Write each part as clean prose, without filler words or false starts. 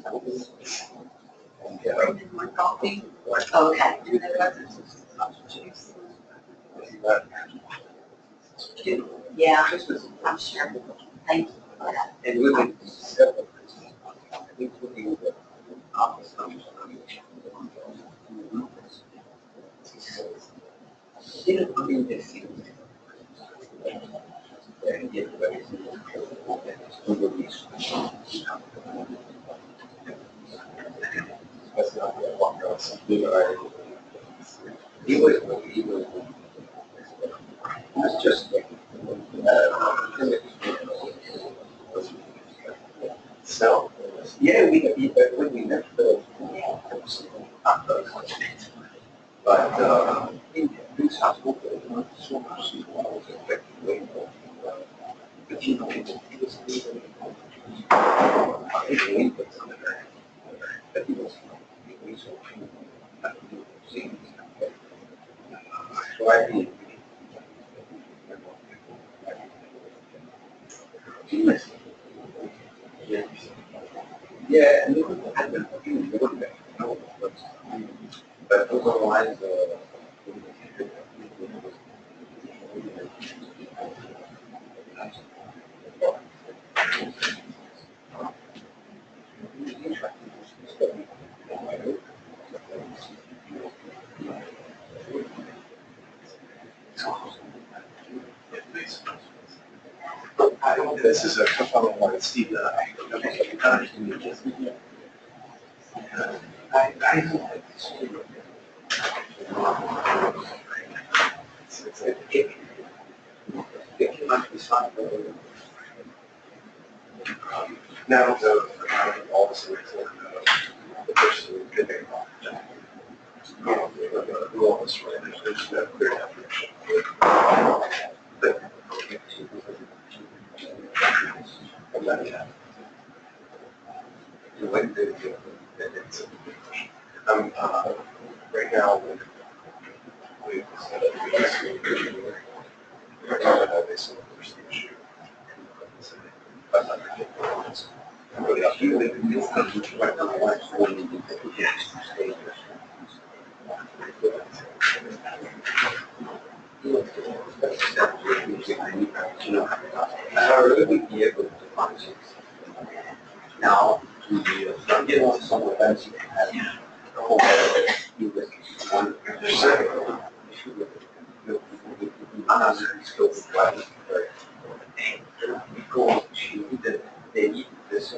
And more coffee. Okay. Yeah, I'm sure. Thank you for that. And women, I think looking at the office numbers, I mean, they see. And yet, he was just so yeah, we met Phil. But in this hospital, so much was affected way more. But you know, it was leaving. I think he was but he was so so I think yeah, and it was I don't know, but otherwise, This is a fellow like Steve. it must be something. Now, all the stories the person who did it. All this right, there's no clear definition. And then, yeah. When did it's Right now, we basically there's the issue. But you live in this country, right now, like 40 yes. You know, I really be able to find it. Now, I'm getting on some of the events you have. You listen one, I'm not really still with what because she did they eat this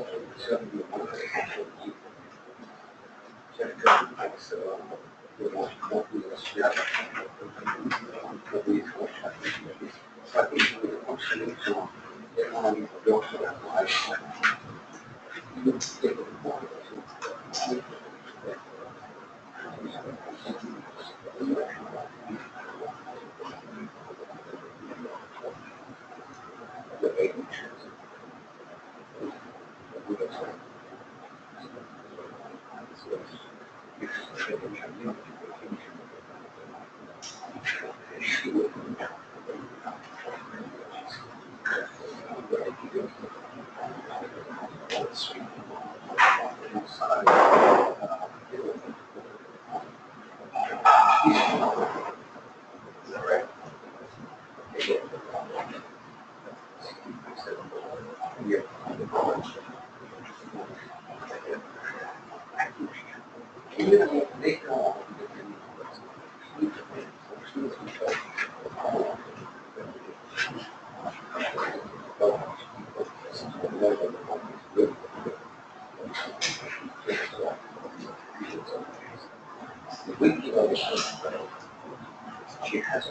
she has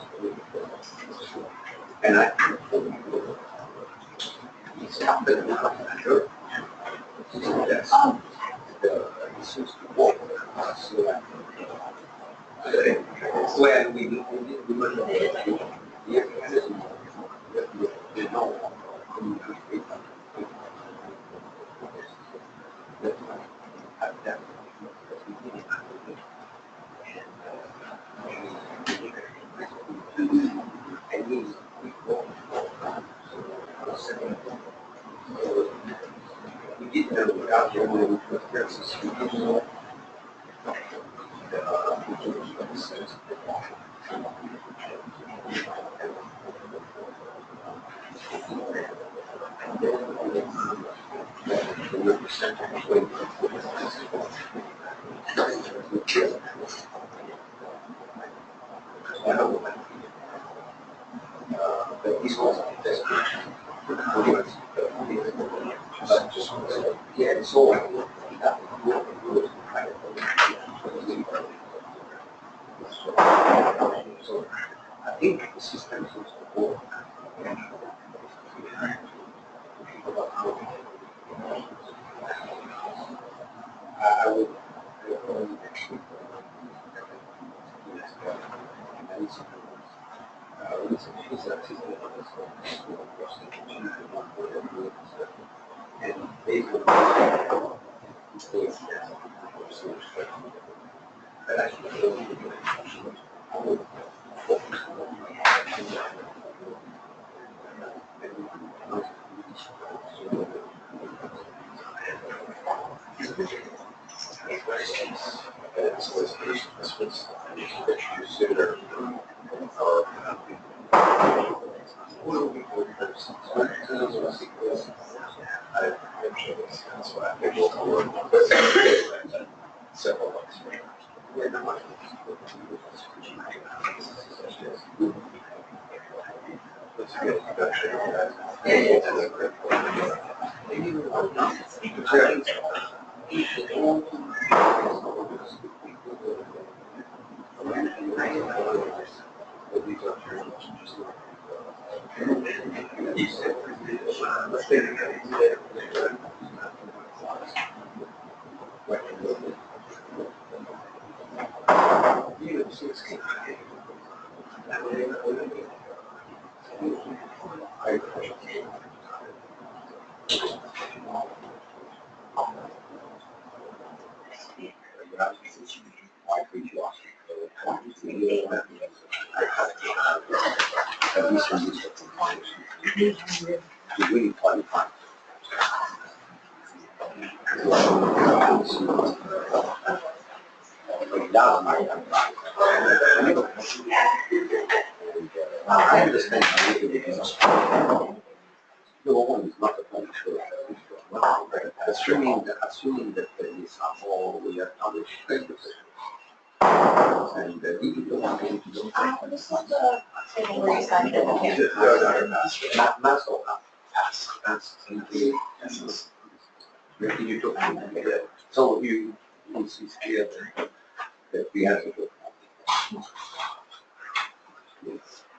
and I stopped it sure. Yes. When we we didn't know out here, and there's this yeah, it's all so I think the system is also I would and basically but actually I would focus on really fun. I understand. No one is not a point sure. Assuming that these are all we are published. And if you don't want to do This is the table where you signed it. mass or pass into essence. You took so it's clear that we have to go.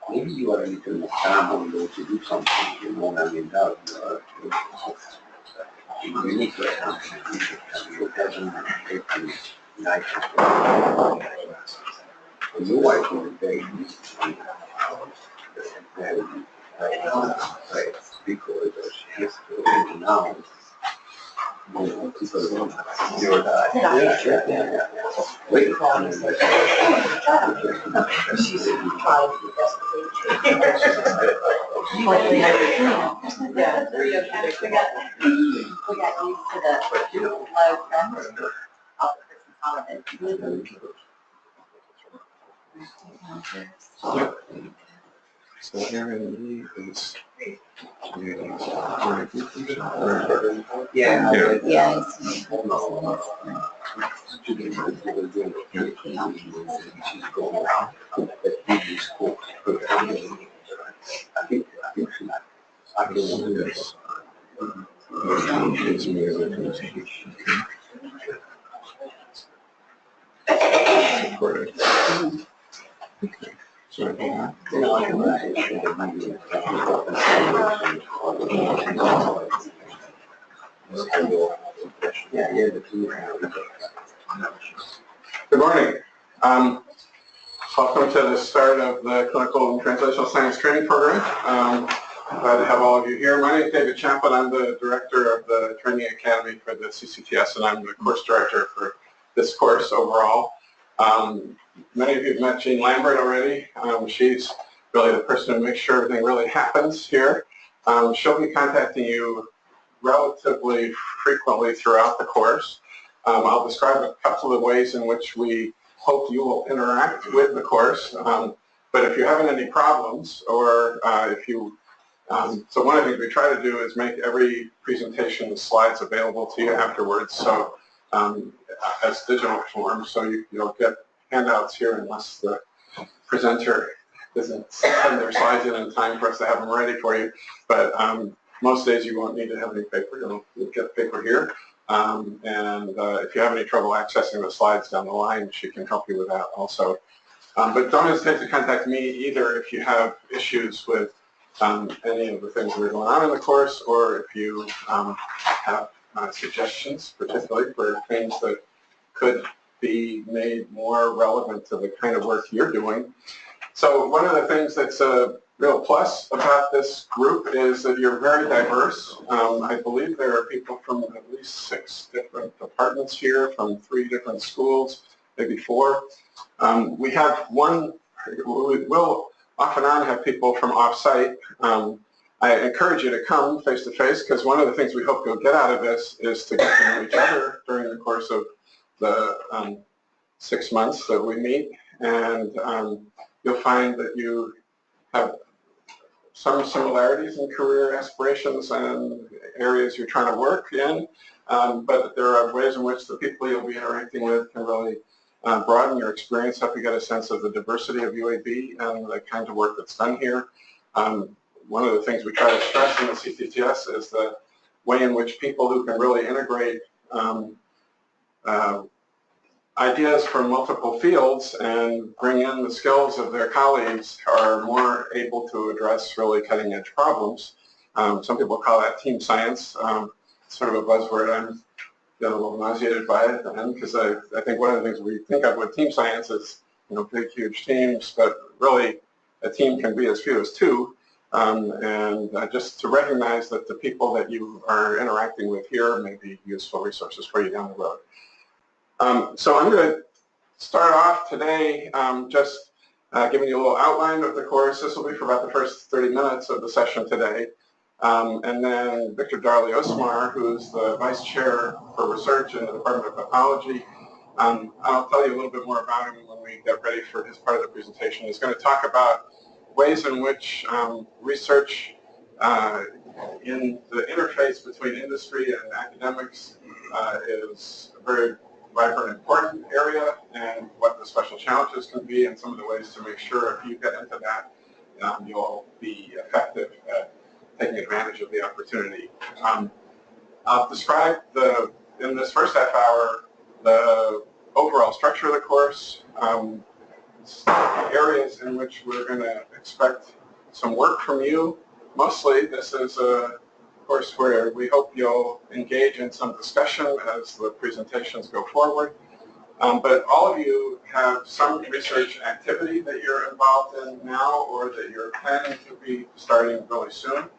Maybe you are a little scrambled to do something you know, I mean, you need to it doesn't take you nice. Your wife will be very easy because she has to now. People don't wait for me. She's tried the best thing. Yeah, we got used to the low pressure of the Christmas holiday. So Aaron Lee is. Yeah. Yeah. Good morning. Welcome to the start of the Clinical and Translational Science Training Program. Glad to have all of you here. My name is David Chaplin. I'm the director of the Training Academy for the CCTS, and I'm the course director for this course overall. Many of you have met Jean Lambert already. She's really the person who makes sure everything really happens here. She'll be contacting you relatively frequently throughout the course. I'll describe a couple of ways in which we hope you will interact with the course. But if you're having any problems, or if you, so one of the things we try to do is make every presentation slides available to you afterwards, so as digital form, so you'll get handouts here unless the presenter doesn't send their slides in time for us to have them ready for you. But most days you won't need to have any paper. You'll get paper here. And if you have any trouble accessing the slides down the line, she can help you with that also. But don't hesitate to contact me either if you have issues with any of the things that are going on in the course, or if you have suggestions, particularly for things that could be made more relevant to the kind of work you're doing. So one of the things that's a real plus about this group is that you're very diverse. I believe there are people from at least 6 different departments here, from 3 different schools, maybe 4. We have one, we will off and on have people from off-site. I encourage you to come face-to-face, because one of the things we hope you'll get out of this is to get to know each other during the course of the 6 months that we meet, and you'll find that you have some similarities in career aspirations and areas you're trying to work in, but there are ways in which the people you'll be interacting with can really broaden your experience, help you get a sense of the diversity of UAB and the kind of work that's done here. One of the things we try to stress in the CTTS is the way in which people who can really integrate ideas from multiple fields and bring in the skills of their colleagues are more able to address really cutting-edge problems. Some people call that team science. Sort of a buzzword. I'm getting a little nauseated by it then, because I think one of the things we think of with team science is, big, huge teams, but really a team can be as few as 2. And just to recognize that the people that you are interacting with here may be useful resources for you down the road. So I'm going to start off today just giving you a little outline of the course. This will be for about the first 30 minutes of the session today. And then Dr. Darley-Usmar, who's the Vice Chair for Research in the Department of Pathology, I'll tell you a little bit more about him when we get ready for his part of the presentation. He's going to talk about ways in which research in the interface between industry and academics is a very vibrant, important area, and what the special challenges can be, and some of the ways to make sure if you get into that, you'll be effective at taking advantage of the opportunity. I'll describe in this first half hour the overall structure of the course, areas in which we're going to expect some work from you. Mostly this is a course where we hope you'll engage in some discussion as the presentations go forward. But all of you have some research activity that you're involved in now, or that you're planning to be starting really soon.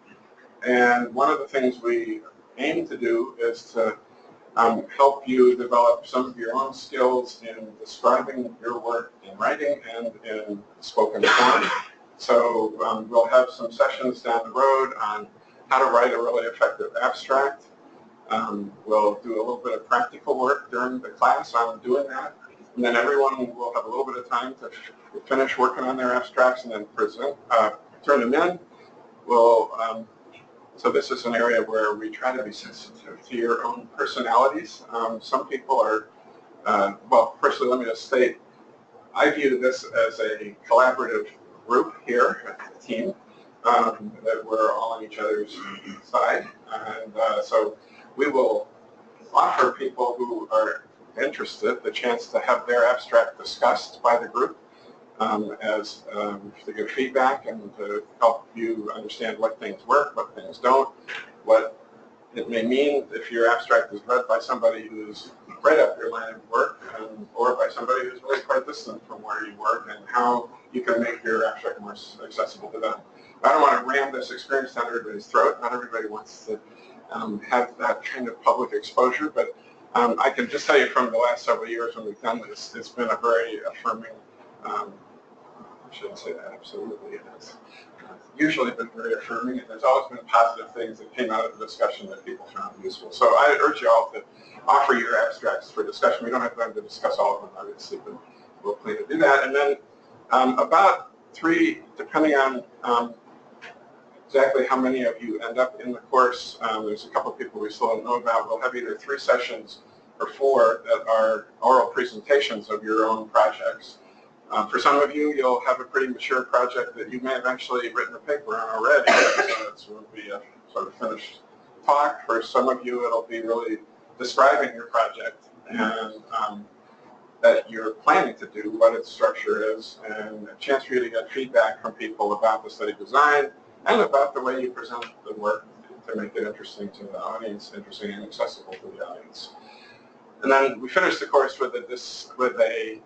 And one of the things we aim to do is to help you develop some of your own skills in describing your work in writing and in spoken form. So we'll have some sessions down the road on how to write a really effective abstract. We'll do a little bit of practical work during the class on doing that. And then everyone will have a little bit of time to finish working on their abstracts and then turn them in. So this is an area where we try to be sensitive to your own personalities. Some people are, well, firstly, let me just state, I view this as a collaborative group here, a team, that we're all on each other's side. And so we will offer people who are interested the chance to have their abstract discussed by the group as to give feedback and to help you understand what things work, what things don't, what it may mean if your abstract is read by somebody who's right up your line of work, or by somebody who's really quite distant from where you work, and how you can make your abstract more accessible to them. I don't want to ram this experience down everybody's throat. Not everybody wants to have that kind of public exposure, but I can just tell you from the last several years when we've done this, it's been a very affirming shouldn't say that, absolutely. It's usually been very affirming, and there's always been positive things that came out of the discussion that people found useful. So I urge you all to offer your abstracts for discussion. We don't have time to discuss all of them, obviously, but we'll plan to do that. And then about 3, depending on exactly how many of you end up in the course, there's a couple of people we still don't know about. We'll have either 3 sessions or 4 that are oral presentations of your own projects. For some of you, you'll have a pretty mature project that you may have actually written a paper on already, so it will be a sort of finished talk. For some of you, it'll be really describing your project and that you're planning to do, what its structure is, and a chance for you to get feedback from people about the study design and about the way you present the work to make it interesting to the audience, interesting and accessible to the audience. And then we finish the course with a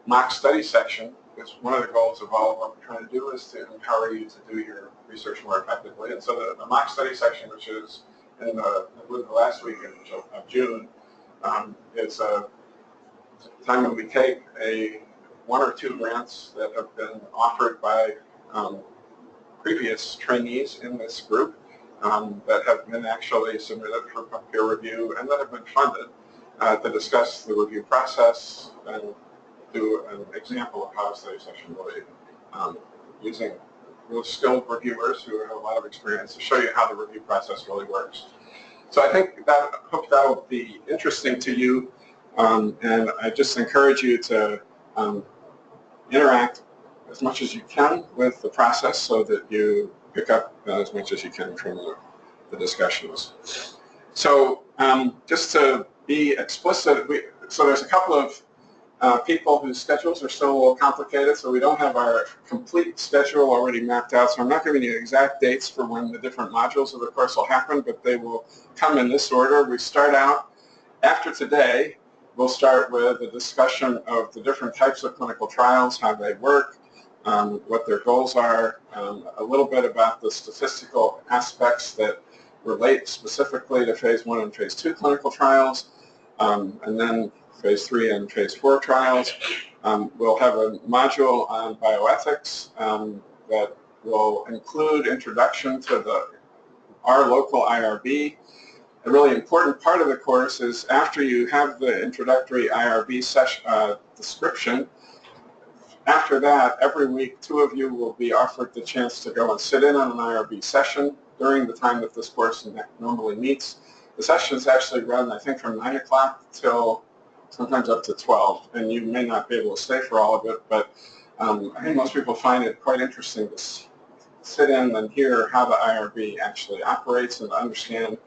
mock study section, because one of the goals of all of what we're trying to do is to empower you to do your research more effectively. And so the mock study section, which is in the last week of June, is a time when we take 1 or 2 grants that have been offered by previous trainees in this group that have been actually submitted for peer review and that have been funded to discuss the review process and do an example of how a study session really using real skilled reviewers who have a lot of experience to show you how the review process really works. So I think that, hope that will be interesting to you, and I just encourage you to interact as much as you can with the process so that you pick up as much as you can from the discussions. So just to be explicit, so there's a couple of people whose schedules are still a little complicated, so we don't have our complete schedule already mapped out, so I'm not giving you exact dates for when the different modules of the course will happen, but they will come in this order. We start out, after today, we'll start with a discussion of the different types of clinical trials, how they work, what their goals are, a little bit about the statistical aspects that relate specifically to phase 1 and phase 2 clinical trials, and then phase 3 and phase 4 trials. We'll have a module on bioethics that will include introduction to our local IRB. A really important part of the course is after you have the introductory IRB session, description, after that, every week, 2 of you will be offered the chance to go and sit in on an IRB session during the time that this course normally meets. The sessions actually run, I think, from 9 o'clock till sometimes up to 12, and you may not be able to stay for all of it, but I think most people find it quite interesting to sit in and hear how the IRB actually operates and to understand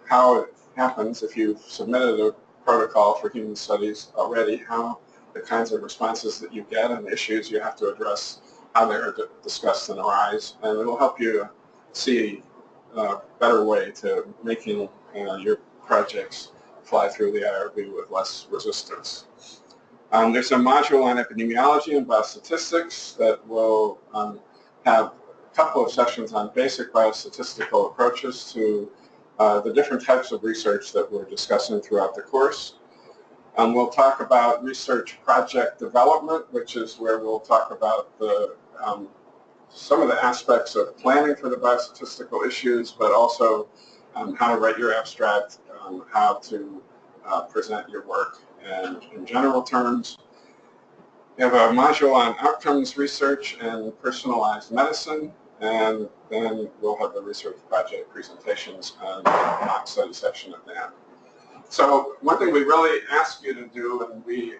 how it happens if you've submitted a protocol for human studies already, how the kinds of responses that you get and the issues you have to address, how they're discussed and arise, and it will help you see a better way to making your projects fly through the IRB with less resistance. There's a module on epidemiology and biostatistics that will have a couple of sessions on basic biostatistical approaches to the different types of research that we're discussing throughout the course. We'll talk about research project development, which is where we'll talk about some of the aspects of planning for the biostatistical issues, but also how to write your abstract, how to present your work, and in general terms. We have a module on outcomes research and personalized medicine, and then we'll have the research project presentations and the mock study section at the end. So one thing we really ask you to do, and we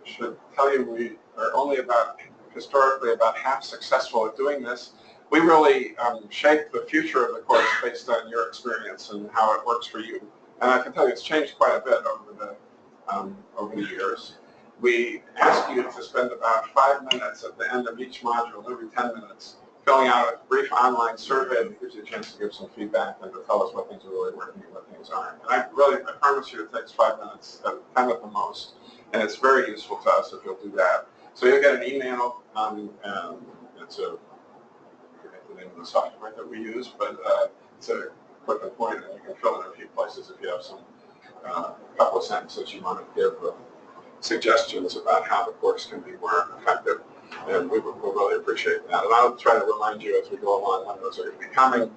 should tell you we are only historically about half successful at doing this. We really shape the future of the course based on your experience and how it works for you. And I can tell you it's changed quite a bit over the years. We ask you to spend about 5 minutes at the end of each module, every 10 minutes, filling out a brief online survey that gives you a chance to give some feedback and to tell us what things are really working and what things aren't. And I promise you it takes 5 minutes, 10 at the most, and it's very useful to us if you'll do that. So you'll get an email, and it's I forget the name of the software that we use, but it's a click and point, and you can fill in a few places if you have some couple of sentences you want to give suggestions about how the course can be more effective. And we'll really appreciate that. And I'll try to remind you as we go along when those are going to be coming.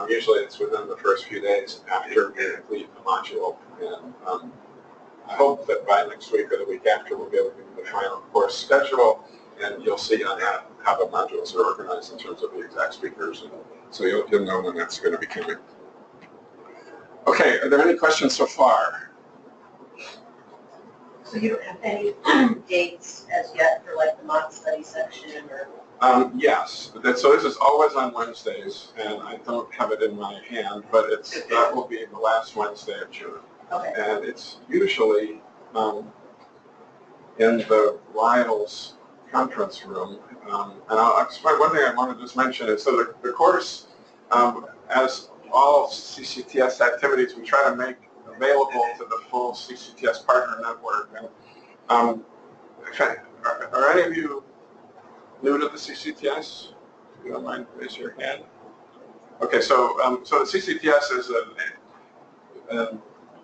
Usually it's within the first few days after we complete the module. And I hope that by next week or the week after we'll be able to give you the final course schedule, and you'll see on that how the modules are organized in terms of the exact speakers. And so you'll know when that's going to be coming. Okay, are there any questions so far? So you don't have any dates as yet for like the mock study section or? Yes. So this is always on Wednesdays, and I don't have it in my hand, but that will be the last Wednesday of June. Okay. And it's usually in the Lyles conference room. And I'll explain one thing I want to just mention is so the course, as all CCTS activities, we try to make available to the full CCTS partner network. And are any of you new to the CCTS? If you don't mind, raise your hand. Okay, so the CCTS is a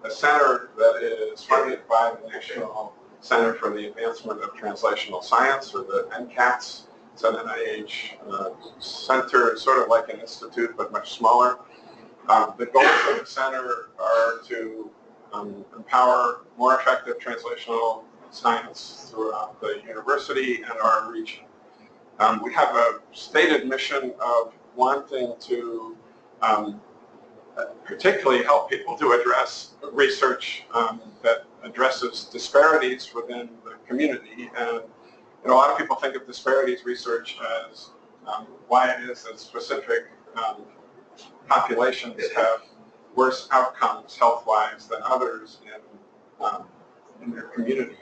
center that is funded by the National Center for the Advancement of Translational Science, or the NCATS. It's an NIH center, sort of like an institute, but much smaller. The goals of the center are to empower more effective translational science throughout the university and our region. We have a stated mission of wanting to particularly help people to address research that addresses disparities within the community. And a lot of people think of disparities research as why it is that specific populations have worse outcomes health-wise than others in their community.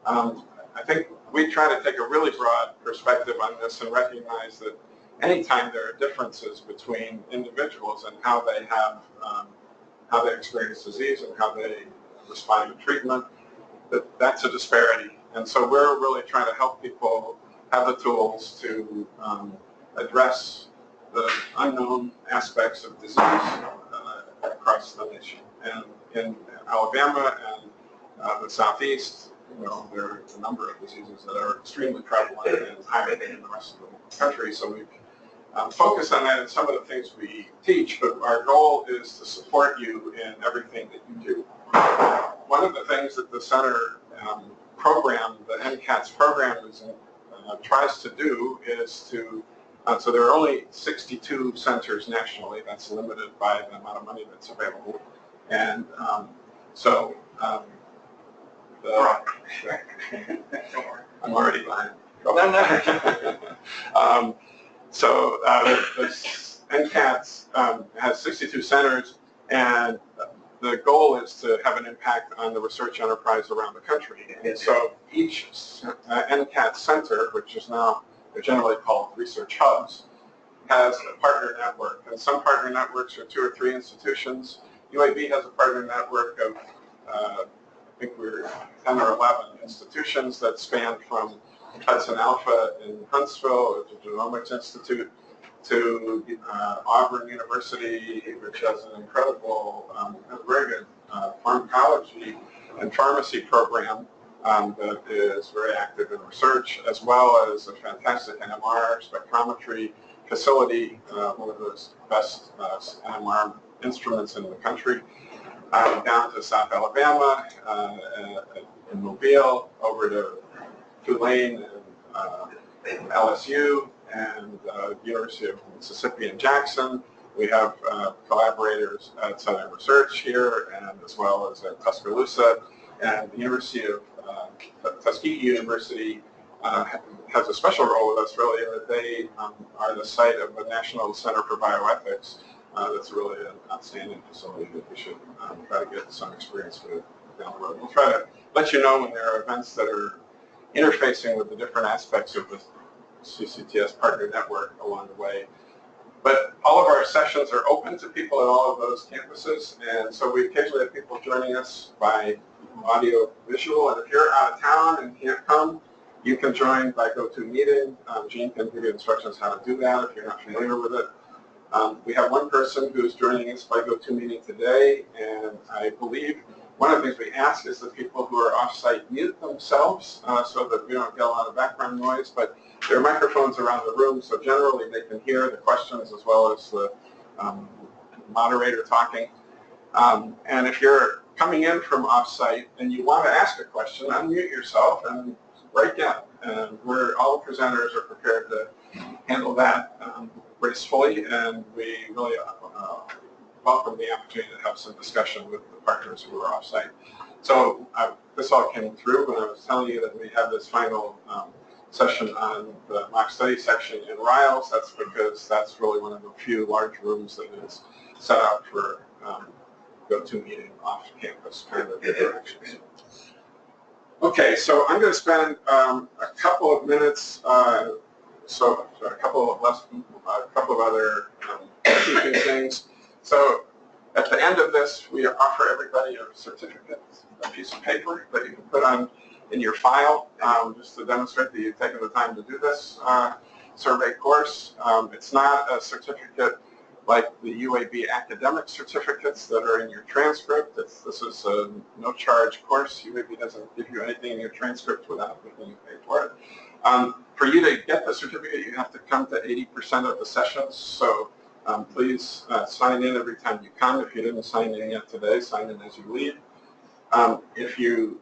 I think we try to take a really broad perspective on this and recognize that anytime there are differences between individuals and how they have, how they experience disease and how they respond to treatment, that's a disparity. And so we're really trying to help people have the tools to address the unknown aspects of disease across the nation. And in Alabama and the Southeast, there are a number of diseases that are extremely prevalent and higher than in the rest of the country. So we've focused on that in some of the things we teach, but our goal is to support you in everything that you do. One of the things that the center program, the NCATS program, tries to do is to, so there are only 62 centers nationally. That's limited by the amount of money that's available. And I'm already behind. So the NCATS has 62 centers, and the goal is to have an impact on the research enterprise around the country. And so each NCATS center, which is now they're generally called research hubs, has a partner network. And some partner networks are 2 or 3 institutions. UAB has a partner network of I think we're 10 or 11 institutions that span from Hudson Alpha in Huntsville, the Genomics Institute, to Auburn University, which has an incredible, very good pharmacology and pharmacy program that is very active in research, as well as a fantastic NMR spectrometry facility, one of the best NMR instruments in the country. Down to South Alabama, in Mobile, over to Tulane and LSU, and University of Mississippi in Jackson. We have collaborators at Southern Research here, and as well as at Tuscaloosa, and the University of Tuskegee University has a special role with us, really, in that they are the site of the National Center for Bioethics. That's really an outstanding facility that we should try to get some experience with down the road. We'll try to let you know when there are events that are interfacing with the different aspects of the CCTS partner network along the way. But all of our sessions are open to people at all of those campuses, and so we occasionally have people joining us by audio visual, and if you're out of town and can't come, you can join by GoToMeeting. Jean can give you instructions how to do that if you're not familiar with it. We have one person who's joining us by GoToMeeting today, and I believe One of the things we ask is that people who are off-site mute themselves so that we don't get a lot of background noise, but there are microphones around the room, so generally they can hear the questions as well as the moderator talking. And if you're coming in from off-site and you want to ask a question, unmute yourself and write down. And all the presenters are prepared to handle that gracefully, and we really welcome the opportunity to have some discussion with the partners who are off-site. So this all came through when I was telling you that we have this final session on the mock study section in Riles. That's because that's really one of the few large rooms that is set up for go-to-meeting off-campus kind of interactions. Okay, so I'm going to spend a couple of minutes, a couple of other keeping things. So at the end of this, we offer everybody a certificate, a piece of paper that you can put on in your file, just to demonstrate that you've taken the time to do this survey course. It's not a certificate like the UAB academic certificates that are in your transcript. This is a no-charge course. UAB doesn't give you anything in your transcript without making you pay for it. For you to get the certificate, you have to come to 80% of the sessions. So please sign in every time you come. If you didn't sign in yet today, sign in as you leave. If you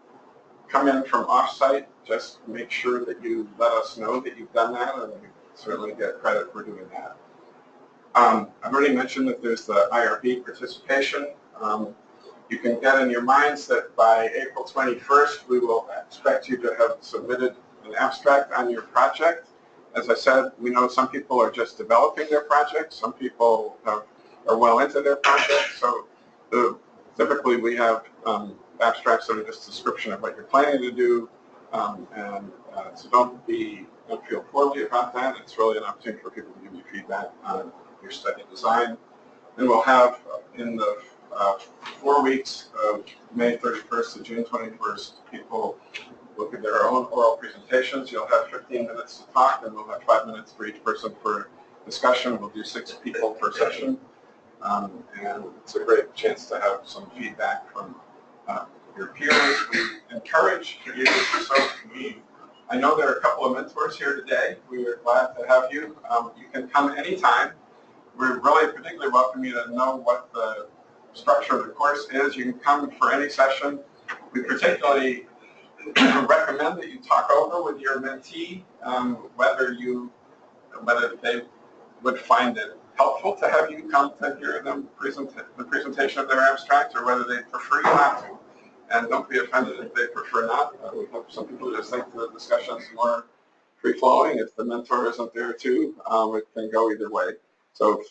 come in from off-site, just make sure that you let us know that you've done that, and you certainly get credit for doing that. I've already mentioned that there's the IRB participation. You can get in your minds that by April 21st, we will expect you to have submitted an abstract on your project. As I said, we know some people are just developing their projects. Some people are well into their projects. So typically we have abstracts that are just a description of what you're planning to do. So don't feel poorly about that. It's really an opportunity for people to give you feedback on your study design. And we'll have in the 4 weeks of May 31st to June 21st, people look at their own oral presentations. You'll have 15 minutes to talk, and we'll have 5 minutes for each person for discussion. We'll do 6 people per session. And it's a great chance to have some feedback from your peers. We encourage you, I know there are a couple of mentors here today. We are glad to have you. You can come anytime. We really particularly welcome you to know what the structure of the course is. You can come for any session. We particularly recommend that you talk over with your mentee whether they would find it helpful to have you come to hear them the presentation of their abstract, or whether they prefer you not to. And don't be offended if they prefer not. We have some people who just think the discussion's more free-flowing. If the mentor isn't there too, it can go either way. So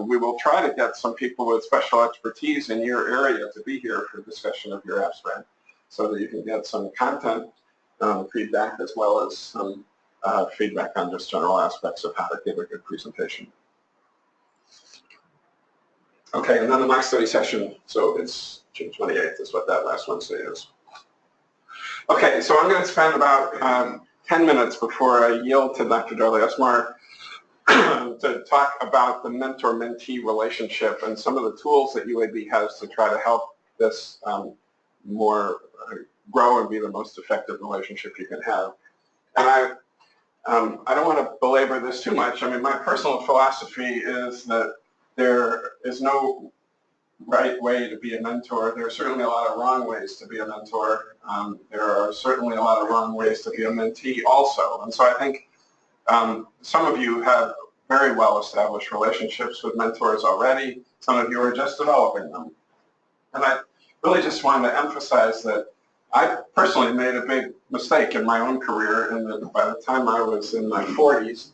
we will try to get some people with special expertise in your area to be here for discussion of your abstract, so that you can get some content feedback as well as some feedback on just general aspects of how to give a good presentation. Okay, and then the mock study session, so it's June 28th is what that last Wednesday is. Okay, so I'm going to spend about 10 minutes before I yield to Dr. Darley-Usmar to talk about the mentor-mentee relationship and some of the tools that UAB has to try to help this more grow and be the most effective relationship you can have. And I don't want to belabor this too much. I mean, my personal philosophy is that there is no right way to be a mentor. There are certainly a lot of wrong ways to be a mentor. There are certainly a lot of wrong ways to be a mentee also. And so I think some of you have very well-established relationships with mentors already. Some of you are just developing them. And I really just want to emphasize that I personally made a big mistake in my own career, and that by the time I was in my 40s,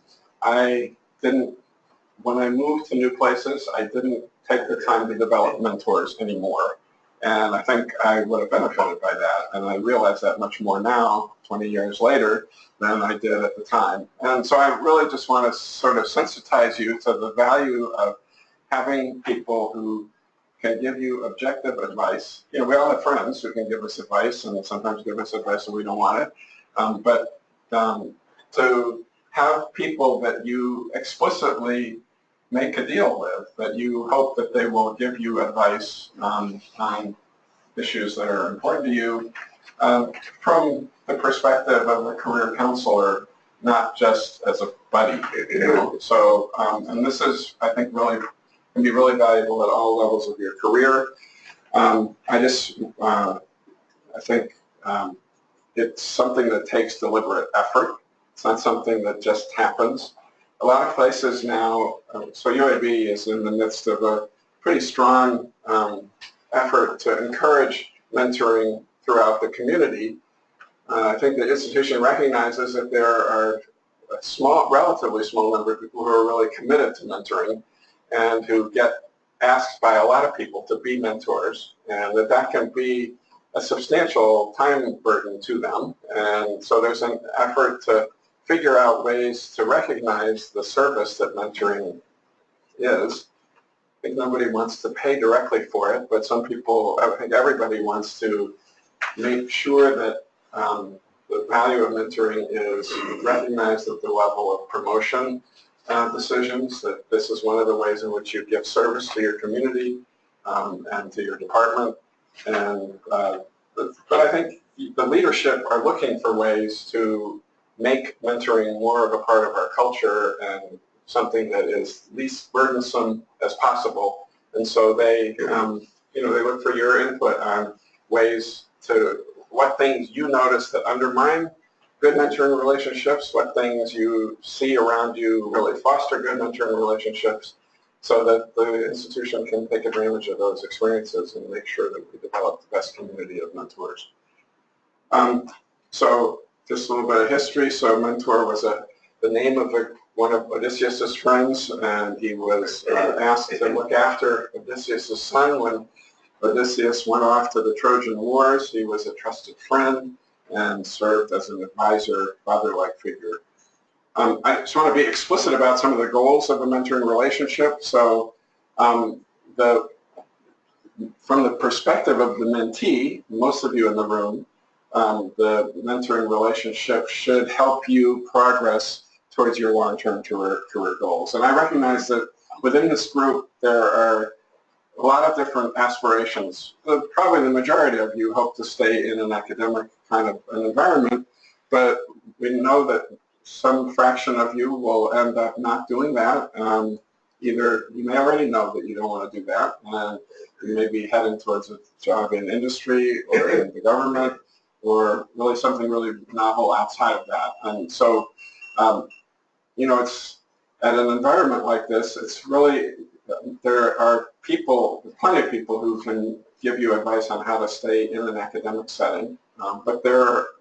when I moved to new places, I didn't take the time to develop mentors anymore. And I think I would have benefited by that. And I realize that much more now, 20 years later, than I did at the time. And so I really just want to sort of sensitize you to the value of having people who can give you objective advice. You know, we all have friends who can give us advice, and sometimes give us advice and we don't want it. But to have people that you explicitly make a deal with, that you hope that they will give you advice on issues that are important to you from the perspective of a career counselor, not just as a buddy. So, and this is, I think, really can be really valuable at all levels of your career. I think it's something that takes deliberate effort. It's not something that just happens. A lot of places now, so UAB is in the midst of a pretty strong effort to encourage mentoring throughout the community. I think the institution recognizes that there are a relatively small number of people who are really committed to mentoring and who get asked by a lot of people to be mentors, and that can be a substantial time burden to them. And so there's an effort to figure out ways to recognize the service that mentoring is. I think nobody wants to pay directly for it, but some people, I think everybody wants to make sure that the value of mentoring is recognized at the level of promotion decisions, that this is one of the ways in which you give service to your community and to your department. And but I think the leadership are looking for ways to make mentoring more of a part of our culture and something that is least burdensome as possible. And so they, they look for your input on ways to, what things you notice that undermine good mentoring relationships, what things you see around you really foster good mentoring relationships, so that the institution can take advantage of those experiences and make sure that we develop the best community of mentors. So just a little bit of history. So Mentor was the name of one of Odysseus' friends, and he was asked to look after Odysseus' son when Odysseus went off to the Trojan Wars. He was a trusted friend and served as an advisor, father-like figure. I just want to be explicit about some of the goals of a mentoring relationship. So from the perspective of the mentee, most of you in the room, the mentoring relationship should help you progress towards your long-term career goals. And I recognize that within this group there are a lot of different aspirations. Probably the majority of you hope to stay in an academic kind of an environment, but we know that some fraction of you will end up not doing that. Either you may already know that you don't want to do that, and you may be heading towards a job in industry or in the government, or really something really novel outside of that. And so, it's at an environment like this, it's really, there are people, plenty of people who can give you advice on how to stay in an academic setting. But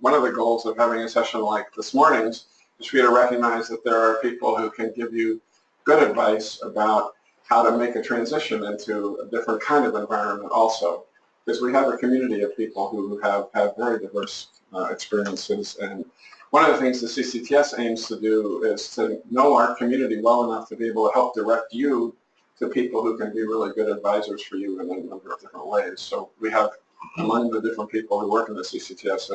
one of the goals of having a session like this morning's is for you to recognize that there are people who can give you good advice about how to make a transition into a different kind of environment also. Because we have a community of people who have very diverse experiences. And one of the things the CCTS aims to do is to know our community well enough to be able to help direct you to people who can be really good advisors for you in a number of different ways. So we have, among the different people who work in the CCTS,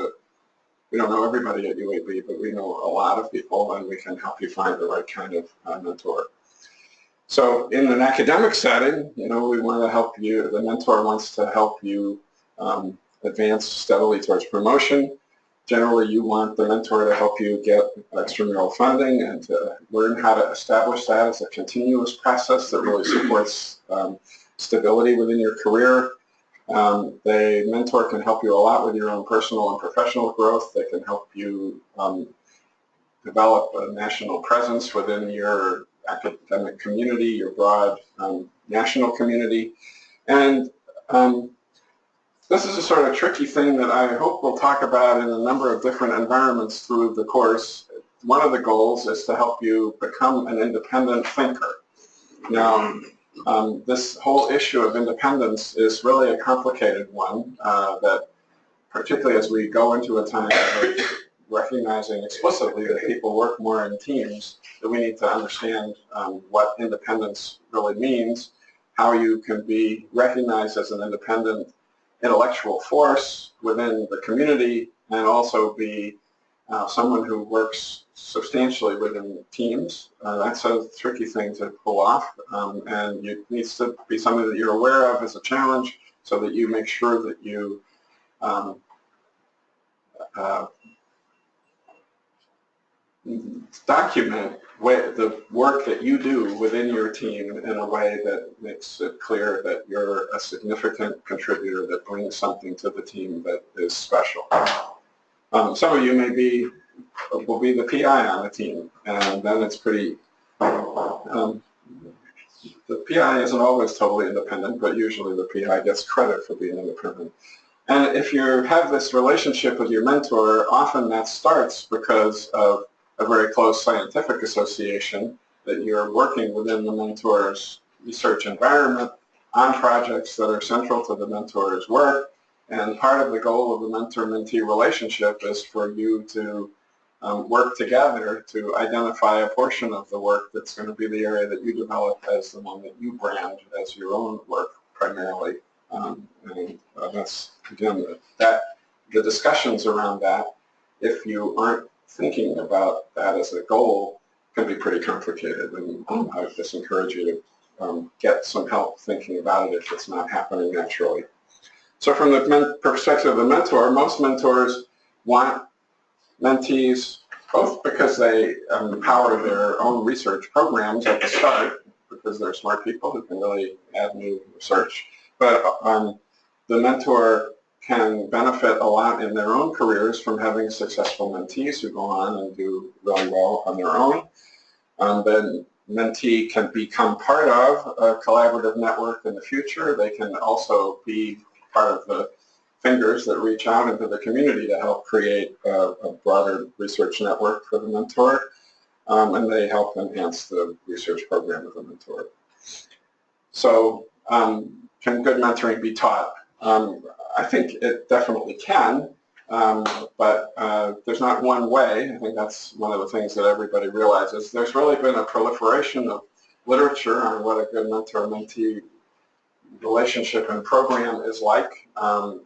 we don't know everybody at UAB, but we know a lot of people, and we can help you find the right kind of mentor. So in an academic setting, we want to help you, the mentor wants to help you advance steadily towards promotion. Generally, you want the mentor to help you get extramural funding and to learn how to establish that as a continuous process that really supports stability within your career. The mentor can help you a lot with your own personal and professional growth. They can help you develop a national presence within your academic community, your broad national community. And this is a sort of tricky thing that I hope we'll talk about in a number of different environments through the course. One of the goals is to help you become an independent thinker. Now, this whole issue of independence is really a complicated one that, particularly as we go into a time of recognizing explicitly that people work more in teams, that we need to understand what independence really means, how you can be recognized as an independent intellectual force within the community, and also be someone who works substantially within teams. That's a tricky thing to pull off, and it needs to be something that you're aware of as a challenge, so that you make sure that you document the work that you do within your team in a way that makes it clear that you're a significant contributor that brings something to the team that is special. Some of you will be the PI on the team, and then it's pretty, the PI isn't always totally independent, but usually the PI gets credit for being independent. And if you have this relationship with your mentor, often that starts because of a very close scientific association, that you're working within the mentor's research environment on projects that are central to the mentor's work. And part of the goal of the mentor-mentee relationship is for you to work together to identify a portion of the work that's going to be the area that you develop as the one that you brand as your own work primarily. And that's, again, the discussions around that, if you aren't thinking about that as a goal, can be pretty complicated, and I would just encourage you to get some help thinking about it if it's not happening naturally. So from the perspective of the mentor, most mentors want mentees, both because they empower their own research programs at the start, because they're smart people who can really add new research, but the mentor can benefit a lot in their own careers from having successful mentees who go on and do really well on their own. The mentee can become part of a collaborative network in the future. They can also be part of the fingers that reach out into the community to help create a broader research network for the mentor, and they help enhance the research program of the mentor. So can good mentoring be taught? I think it definitely can, but there's not one way. I think that's one of the things that everybody realizes. There's really been a proliferation of literature on what a good mentor-mentee relationship and program is like and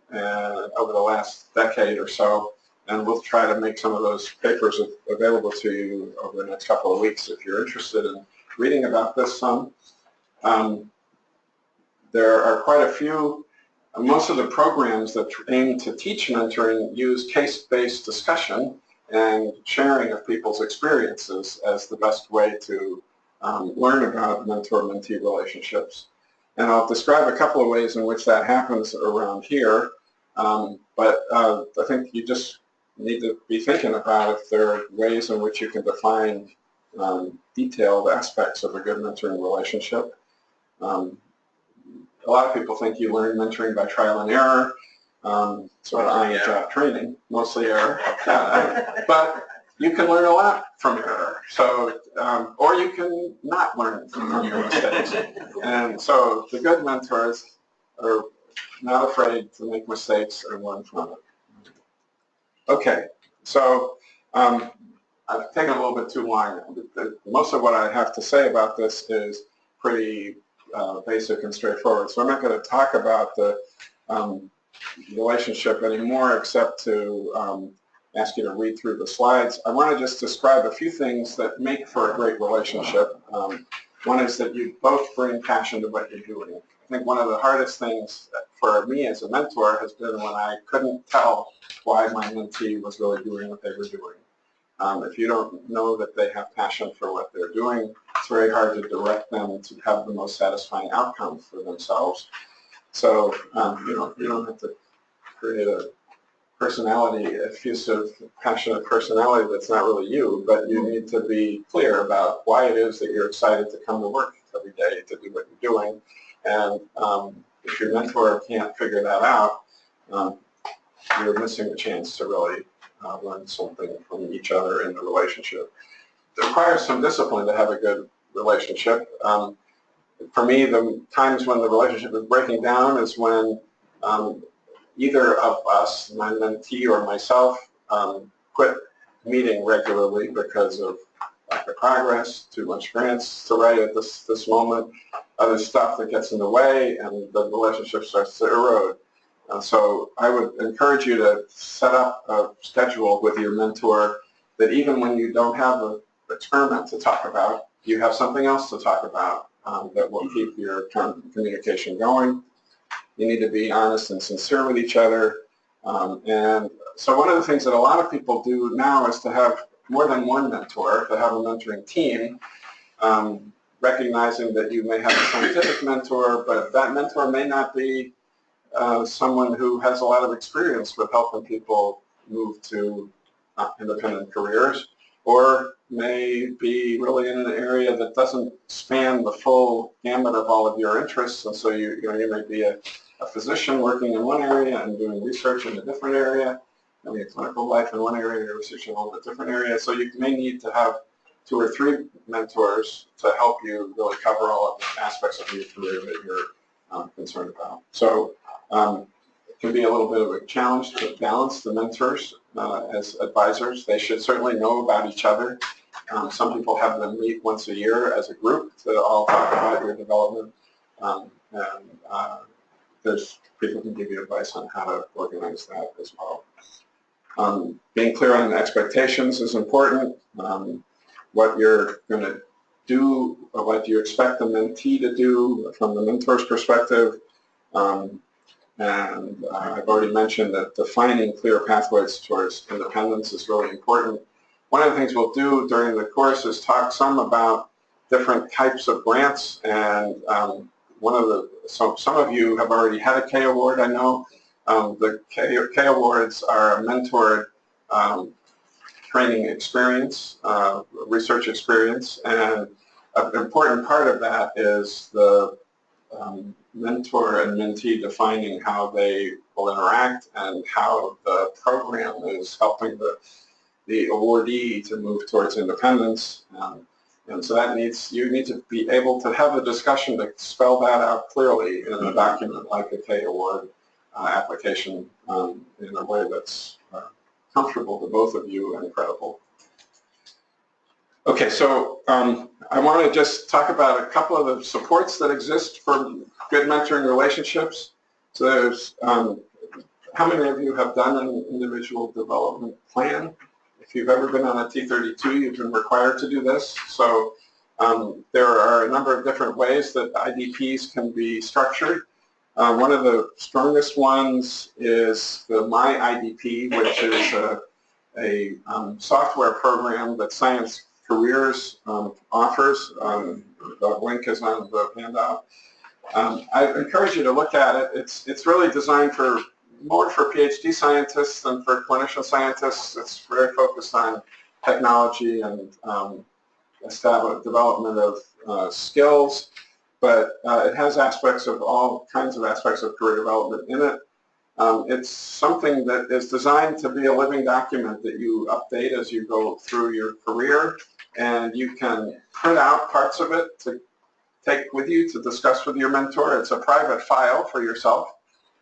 over the last decade or so, and we'll try to make some of those papers available to you over the next couple of weeks if you're interested in reading about this some. There are quite a few. Most of the programs that aim to teach mentoring use case-based discussion and sharing of people's experiences as the best way to learn about mentor-mentee relationships. And I'll describe a couple of ways in which that happens around here, but I think you just need to be thinking about if there are ways in which you can define detailed aspects of a good mentoring relationship. A lot of people think you learn mentoring by trial and error, sort of on-the-job training, mostly error. But you can learn a lot from error. So, or you can not learn from your mistakes. And so the good mentors are not afraid to make mistakes and learn from it. Okay, so I've taken a little bit too long. Most of what I have to say about this is pretty basic and straightforward. So I'm not going to talk about the relationship anymore, except to ask you to read through the slides. I want to just describe a few things that make for a great relationship. One is that you both bring passion to what you're doing. I think one of the hardest things for me as a mentor has been when I couldn't tell why my mentee was really doing what they were doing. If you don't know that they have passion for what they're doing, it's very hard to direct them to have the most satisfying outcome for themselves. So you don't have to create a personality, effusive, passionate personality that's not really you, but you need to be clear about why it is that you're excited to come to work every day to do what you're doing. And if your mentor can't figure that out, you're missing a chance to really learn something from each other in the relationship. It requires some discipline to have a good relationship. For me, the times when the relationship is breaking down is when either of us, my mentee or myself, quit meeting regularly because of lack of progress, too much grants to write at this moment, other stuff that gets in the way, and the relationship starts to erode. So I would encourage you to set up a schedule with your mentor that even when you don't have an experiment to talk about, you have something else to talk about that will keep your communication going. You need to be honest and sincere with each other. And so one of the things that a lot of people do now is to have more than one mentor, to have a mentoring team, recognizing that you may have a scientific mentor, but that mentor may not be someone who has a lot of experience with helping people move to independent careers, or may be really in an area that doesn't span the full gamut of all of your interests, and so you may be a physician working in one area and doing research in a different area, having a clinical life in one area and research in a little bit different area. So you may need to have 2 or 3 mentors to help you really cover all of the aspects of your career that you're concerned about. So it can be a little bit of a challenge to balance the mentors as advisors. They should certainly know about each other. Some people have them meet once a year as a group to all talk about your development. There's people can give you advice on how to organize that as well. Being clear on expectations is important. What you're going to do, or what you expect the mentee to do from the mentor's perspective. I've already mentioned that defining clear pathways towards independence is really important. One of the things we'll do during the course is talk some about different types of grants, and some of you have already had a K award, I know. The K awards are a mentored training experience, research experience, and an important part of that is the mentor and mentee defining how they will interact and how the program is helping the awardee to move towards independence. And so you need to be able to have a discussion to spell that out clearly in a document like a K award application in a way that's comfortable to both of you and credible. Okay, so I want to just talk about a couple of the supports that exist for good mentoring relationships. So there's, how many of you have done an individual development plan? If you've ever been on a T32, you've been required to do this. So there are a number of different ways that IDPs can be structured. One of the strongest ones is the My IDP, which is a software program that Science Careers offers. The link is on the handout. I encourage you to look at it. It's really designed more for PhD scientists than for clinician scientists. It's very focused on technology and development of skills, but it has aspects of all kinds of aspects of career development in it. It's something that is designed to be a living document that you update as you go through your career, and you can print out parts of it to take with you to discuss with your mentor. It's a private file for yourself,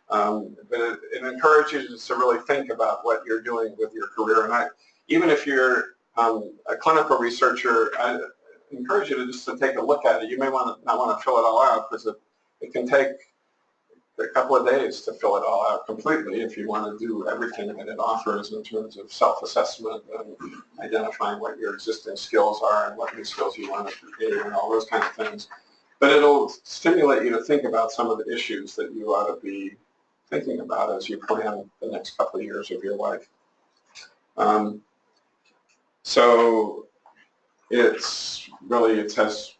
but it encourages you to really think about what you're doing with your career. And even if you're a clinical researcher, I encourage you to take a look at it. You may not want to fill it all out because it can take a couple of days to fill it all out completely if you want to do everything that it offers in terms of self-assessment and identifying what your existing skills are and what new skills you want to create and all those kind of things. But it'll stimulate you to think about some of the issues that you ought to be thinking about as you plan the next couple of years of your life. So it has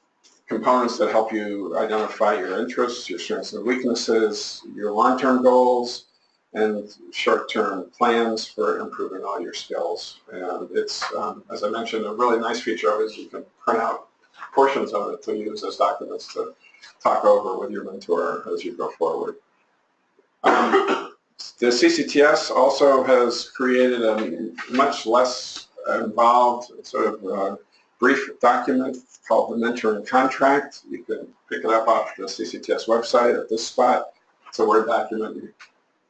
components that help you identify your interests, your strengths and weaknesses, your long-term goals, and short-term plans for improving all your skills. And it's, as I mentioned, a really nice feature of it is you can print out portions of it to use as documents to talk over with your mentor as you go forward. The CCTS also has created a much less involved sort of brief document called the Mentoring Contract. You can pick it up off the CCTS website at this spot. It's a Word document.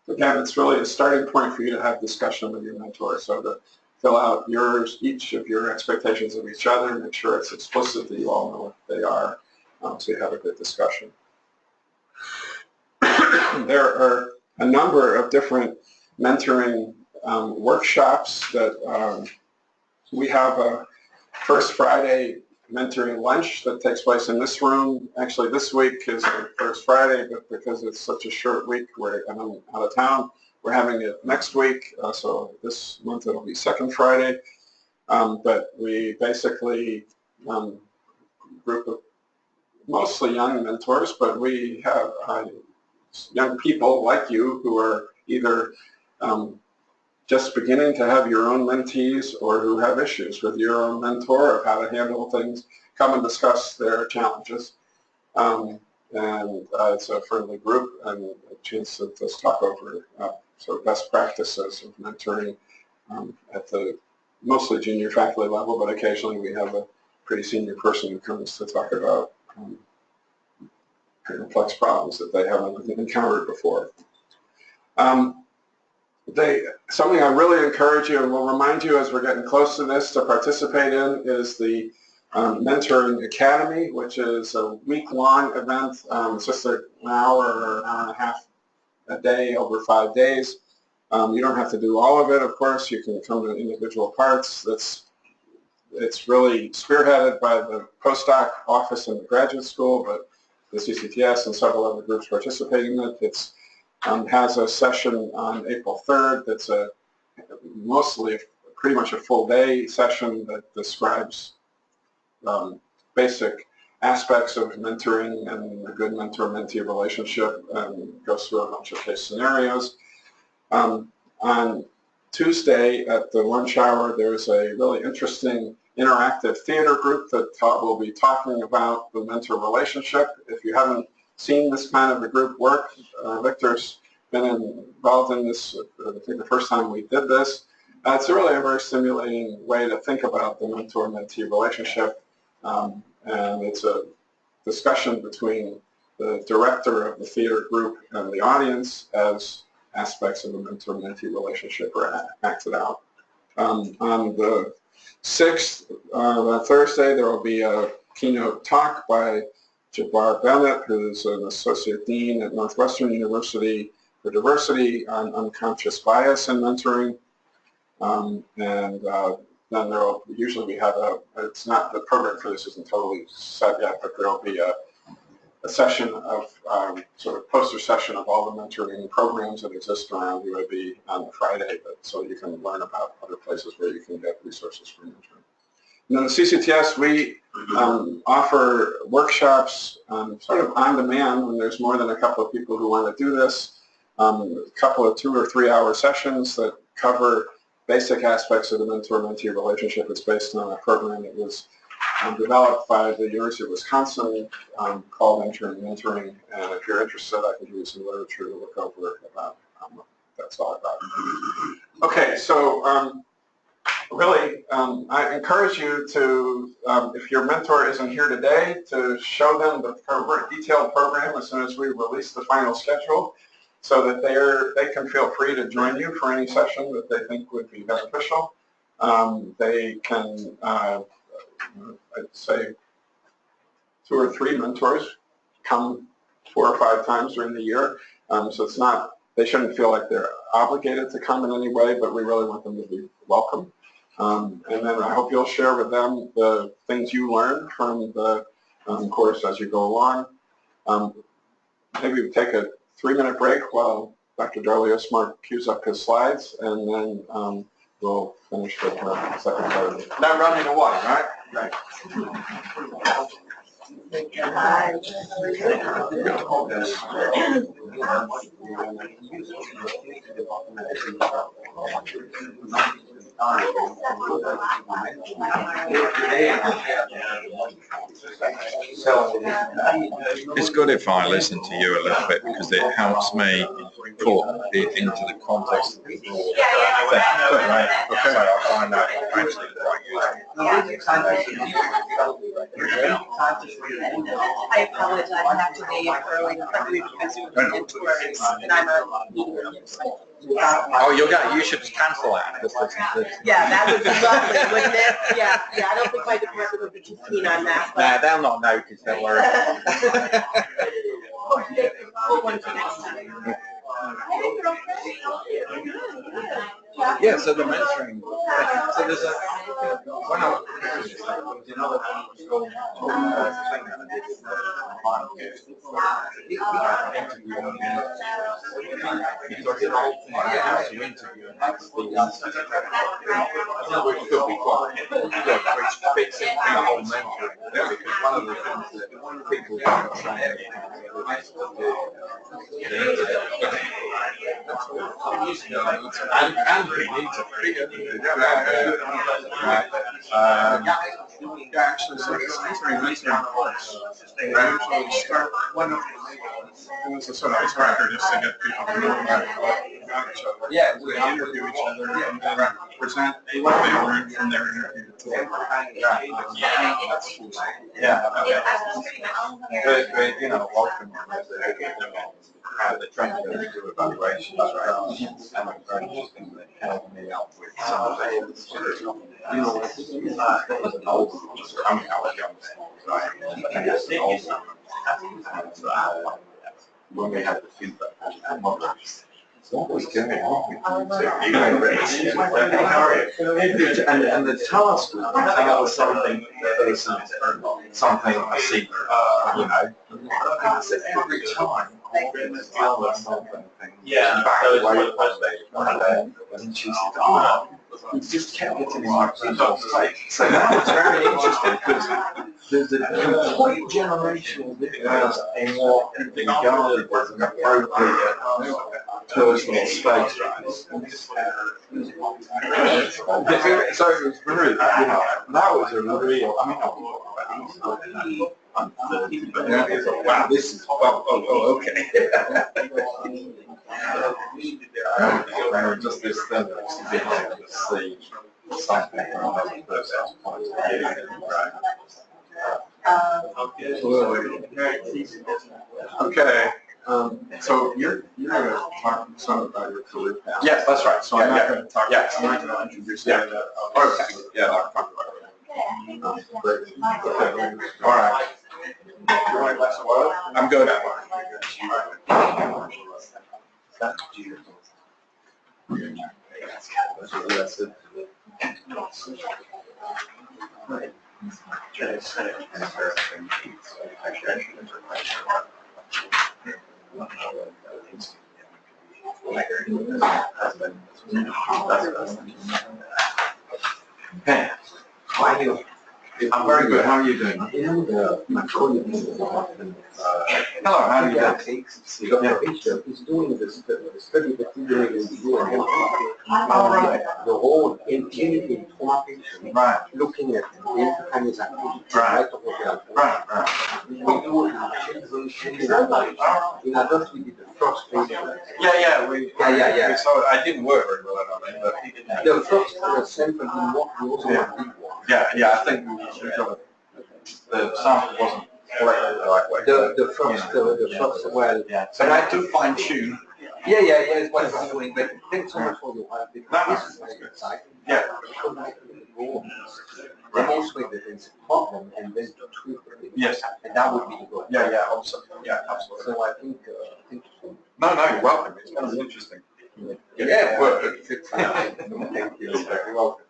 Again, it's really a starting point for you to have discussion with your mentor. So to fill out each of your expectations of each other, make sure it's explicit that you all know what they are, so you have a good discussion. There are a number of different mentoring workshops that we have a First Friday mentoring lunch that takes place in this room. Actually, this week is the first Friday, but because it's such a short week, I'm out of town, we're having it next week. So this month it'll be second Friday. But we basically group of mostly young mentors, but we have young people like you who are either just beginning to have your own mentees or who have issues with your own mentor of how to handle things, come and discuss their challenges. And it's a friendly group and a chance to just talk over sort of best practices of mentoring at the mostly junior faculty level, but occasionally we have a pretty senior person who comes to talk about complex problems that they haven't encountered before. Something I really encourage you and will remind you as we're getting close to this to participate in is the Mentoring Academy, which is a week-long event. It's just an hour or an hour and a half a day over 5 days. You don't have to do all of it, of course. You can come to individual parts. It's really spearheaded by the postdoc office in the graduate school, but the CCTS and several other groups participating in it. It has a session on April 3rd that's mostly pretty much a full day session that describes basic aspects of mentoring and a good mentor-mentee relationship and goes through a bunch of case scenarios. On Tuesday at the lunch hour, there's a really interesting interactive theater group that will be talking about the mentor relationship. If you haven't seen this kind of a group work, Victor's been involved in this, I think the first time we did this. It's really a very stimulating way to think about the mentor-mentee relationship, and it's a discussion between the director of the theater group and the audience as aspects of the mentor-mentee relationship are acted out. On the 6th, Thursday, there will be a keynote talk by Jabbar Bennett, who's an associate dean at Northwestern University for Diversity on unconscious bias in mentoring. Then usually we have it's not, the program for this isn't totally set yet, but there will be a session of sort of poster session of all the mentoring programs that exist around UAB on Friday, so you can learn about other places where you can get resources for mentoring. And then the CCTS, we offer workshops sort of on demand when there's more than a couple of people who want to do this, a couple of 2 or 3 hour sessions that cover basic aspects of the mentor-mentee relationship. It's based on a program that was developed by the University of Wisconsin called Mentoring, and if you're interested, I can give you some literature to look over about what that's all about. Okay, so really, I encourage you to, if your mentor isn't here today, to show them the detailed program as soon as we release the final schedule, so that they can feel free to join you for any session that they think would be beneficial. They can, I'd say 2 or 3 mentors come 4 or 5 times during the year. So it's not, they shouldn't feel like they're obligated to come in any way, but we really want them to be welcome. And then I hope you'll share with them the things you learned from the course as you go along. Maybe we take a 3-minute break while Dr. Darley-Usmar cues up his slides, and then we'll finish with the second part of it. Not running away, right? Right. It's good if I listen to you a little bit because it helps me put it into the context of the broader thing. Right? Okay. So I find that actually quite useful. I apologize. I have to be early because we're in tours and I'm a meeting. Oh, you should just cancel that. Just listen to this. Yeah, that would be lovely, wouldn't it? Yeah, I don't think my department would be too keen on that. Nah, they'll not notice, don't worry. Yeah, so the mentoring. So when I was preparing this, there was another thing that I did in the market. Because the whole thing has to interview and that's the which could be quite good, which fits in the whole mentoring. Because one of the things that people don't train is to do and we need to figure actually, so it's very mentoring course. They usually start one of the, it was a sort of icebreaker just to get people to know about each other. Yeah, we interview each other and then present what they learned from their interview. But, you know, often the training goes through evaluations, right? And it's very interesting that helped me out with some of the, you know, just coming out young, right? And that's also, when we had the feedback, what was going on? And the task was something a secret, you know. And I said every time I tell her something, back away one day, and she said, "Oh, we just kept getting in my people's face." So that was very interesting because there's a complete generational difference in what is regarded as an appropriate personal space. So it was very, you know, that was a real, I mean, I'm 30, but wow, this is, okay. Just this thing to be able to see something from another person's point of view, right? Okay. So you're going to talk some about your career path. Yes, that's right. So I'm not going to talk. Yes. I'm not going to introduce you. Okay. Yeah, I'll talk about it. All right. You want a glass of water? I'm good. Hey, how are you? I'm very good. How are you doing? Hello, how are you doing? He's doing this study that you're doing in the UN. All right. The whole intelligent topic, Right. looking at the Chinese activity. Right. Right. We do it in children. In adults, we did the first phase. Yeah. Yeah. So I didn't work very well on it, but he didn't. The first sample didn't work, we also had big one. Yeah, I think we got the sample wasn't collected the right way. The first, well, Yeah, so I had to fine tune. yeah, it's what I'm doing, but thanks so much for your help. This is very exciting. Yeah. Because I can demonstrate that there's a problem and then to tweak it. Yes. And that would be the goal. Yeah, absolutely. Yeah, absolutely. So I think, No, you're welcome. It's going to be interesting. yeah, perfect. Thank you. You're welcome.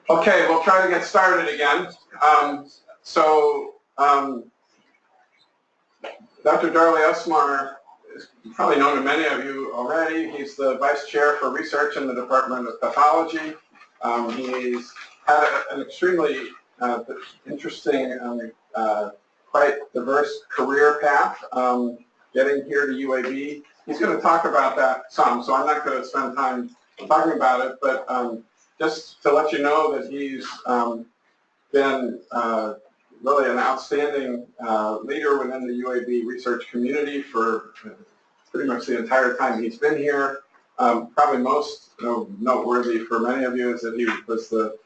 Okay, we'll try to get started again. Dr. Darley-Usmar is probably known to many of you already. He's the Vice Chair for Research in the Department of Pathology. He's had an extremely interesting and quite diverse career path getting here to UAB. He's going to talk about that some, so I'm not going to spend time talking about it, but just to let you know that he's been really an outstanding leader within the UAB research community for pretty much the entire time he's been here. Probably most noteworthy for many of you is that he was the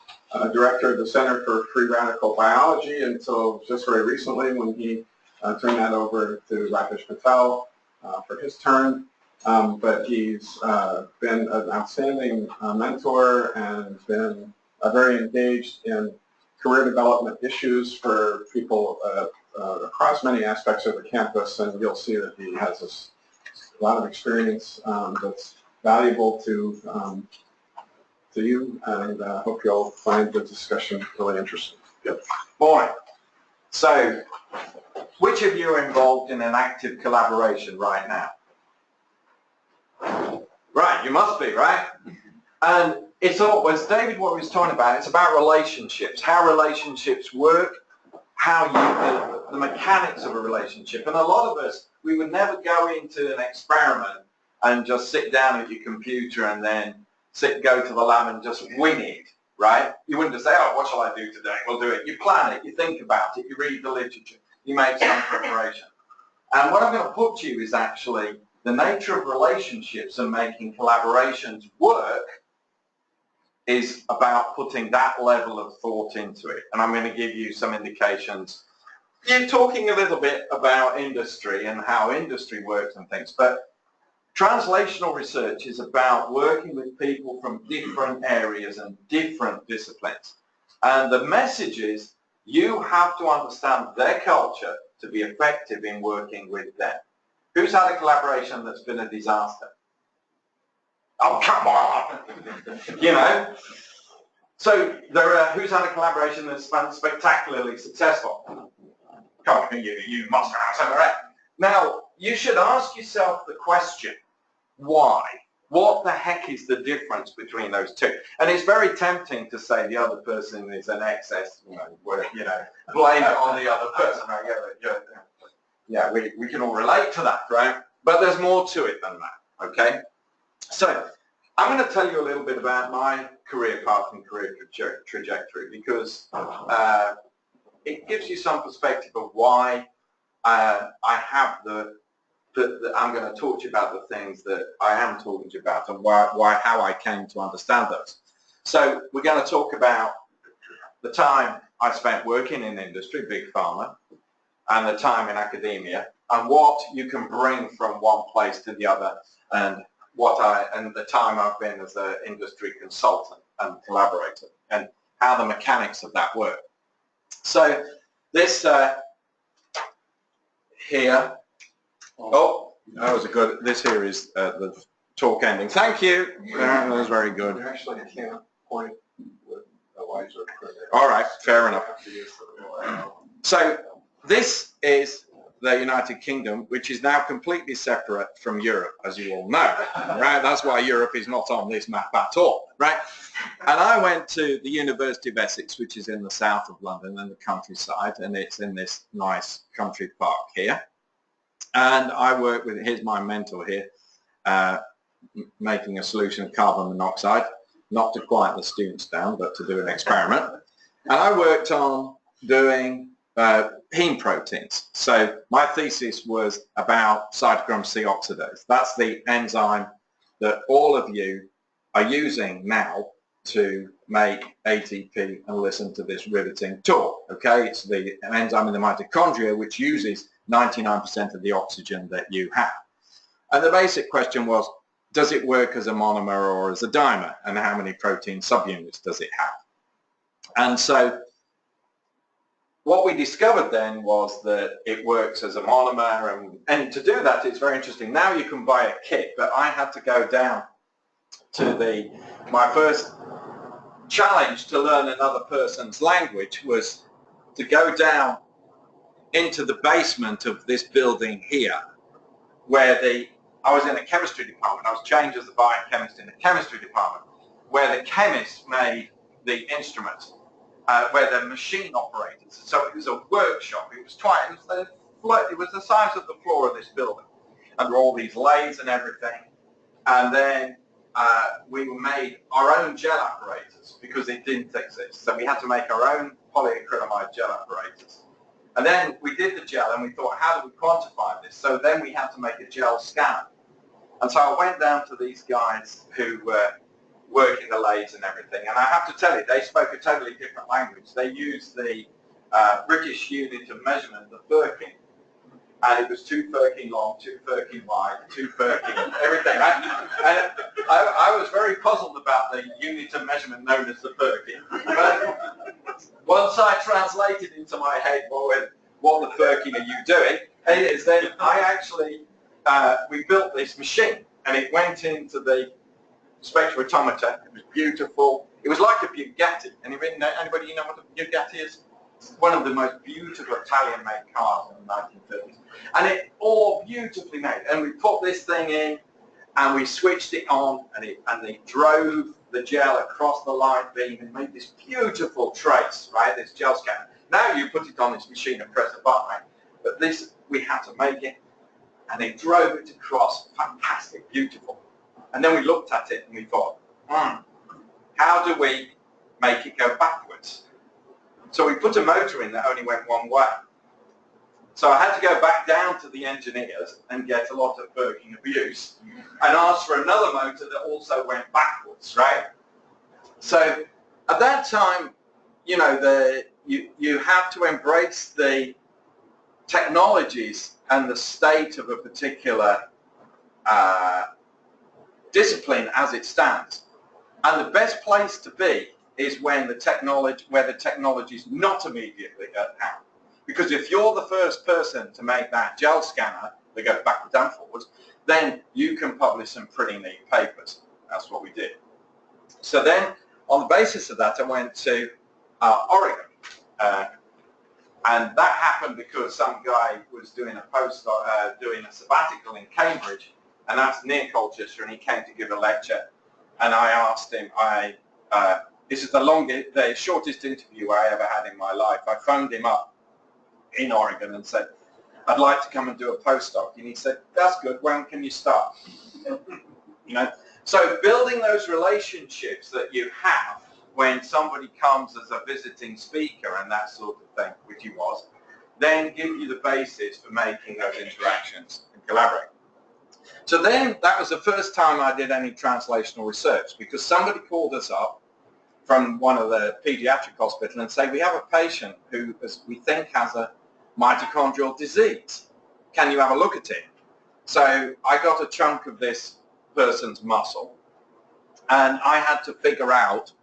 director of the Center for Free Radical Biology until just very recently when he turned that over to Rakesh Patel for his turn. But he's been an outstanding mentor and been very engaged in career development issues for people across many aspects of the campus, and you'll see that he has a lot of experience that's valuable to you, and I hope you'll find the discussion really interesting. Good. Morning. So, which of you are involved in an active collaboration right now? Right, you must be, right? And it's all, as David what he was talking about, it's about relationships, how relationships work, how you, the mechanics of a relationship. And a lot of us, we would never go into an experiment and just sit down at your computer and then go to the lab and just wing it, right? You wouldn't just say, oh, what shall I do today? We'll do it. You plan it, you think about it, you read the literature, you make some preparation. And what I'm going to put to you is actually the nature of relationships and making collaborations work is about putting that level of thought into it. And I'm going to give you some indications. You're talking a little bit about industry and how industry works and things, but translational research is about working with people from different areas and different disciplines. And the message is you have to understand their culture to be effective in working with them. Who's had a collaboration that's been a disaster? Oh, come on! You know? So there are, who's had a collaboration that's been spectacularly successful? Come on, you must have something right. Now, you should ask yourself the question, why? What the heck is the difference between those two? And it's very tempting to say the other person is an excess, blame it on the other person. Right? Yeah, we can all relate to that, right? But there's more to it than that, okay? So I'm going to tell you a little bit about my career path and career trajectory because it gives you some perspective of why I have I'm going to talk to you about the things that I am talking to you about and how I came to understand those. So we're going to talk about the time I spent working in industry, big pharma, and the time in academia, and what you can bring from one place to the other, and the time I've been as an industry consultant and collaborator, and how the mechanics of that work. So this here. Oh, that was a good. This here is the talk ending. Thank you. That was very good. Actually, I can't point with a laser. All right, fair enough. So this is the United Kingdom, which is now completely separate from Europe, as you all know, right? That's why Europe is not on this map at all, right? And I went to the University of Essex, which is in the south of London in the countryside, and it's in this nice country park here. And I work with, here's my mentor here, making a solution of carbon monoxide, not to quiet the students down, but to do an experiment. And I worked on doing heme proteins. So my thesis was about cytochrome C oxidase. That's the enzyme that all of you are using now to make ATP and listen to this riveting talk. Okay, it's the enzyme in the mitochondria which uses 99% of the oxygen that you have. And the basic question was, does it work as a monomer or as a dimer? And how many protein subunits does it have? And so what we discovered then was that it works as a monomer, and to do that it's very interesting. Now you can buy a kit, but I had to go down to my first challenge to learn another person's language was to go down into the basement of this building here, where I was in a chemistry department. I was trained as a biochemist in the chemistry department, where the chemists made the instruments. Where the machine operators. So it was a workshop. It was the size of the floor of this building, and there were all these lathes and everything. And then we made our own gel apparatus because it didn't exist. So we had to make our own polyacrylamide gel apparatus. And then we did the gel, and we thought, how do we quantify this? So then we had to make a gel scanner. And so I went down to these guys who were working the lathes and everything, and I have to tell you, they spoke a totally different language. They used the British unit of measurement, the firkin, and it was 2 firkin long, 2 firkin wide, 2 firkin, everything. And I was very puzzled about the unit of measurement known as the firkin. But once I translated into my head what the firkin are you doing, it is then I actually, we built this machine, and it went into the spectrophotometer. It was beautiful. It was like a Bugatti. Anybody know what a Bugatti is? It's one of the most beautiful Italian-made cars in the 1930s. And it all beautifully made. And we put this thing in, and we switched it on, and it drove the gel across the light beam and made this beautiful trace, right? This gel scanner. Now you put it on this machine and press a button, right? But this, we had to make it, and it drove it across. Fantastic, beautiful. And then we looked at it and we thought, how do we make it go backwards? So we put a motor in that only went one way. So I had to go back down to the engineers and get a lot of working abuse and ask for another motor that also went backwards, right? So at that time, you know, you have to embrace the technologies and the state of a particular discipline as it stands. And the best place to be is when the technology is not immediately at hand. Because if you're the first person to make that gel scanner that goes backwards and forwards, then you can publish some pretty neat papers. That's what we did. So then, on the basis of that, I went to Oregon. And that happened because some guy was doing a postdoc, doing a sabbatical in Cambridge, and that's near Colchester, and he came to give a lecture. And I asked him, this is the shortest interview I ever had in my life. I phoned him up in Oregon and said, I'd like to come and do a postdoc. And he said, that's good, when can you start? You know, so building those relationships that you have when somebody comes as a visiting speaker and that sort of thing, which he was, then give you the basis for making those interactions and collaborating. So then that was the first time I did any translational research, because somebody called us up from one of the pediatric hospitals and said, we have a patient who we think has a mitochondrial disease. Can you have a look at it? So I got a chunk of this person's muscle, and I had to figure out,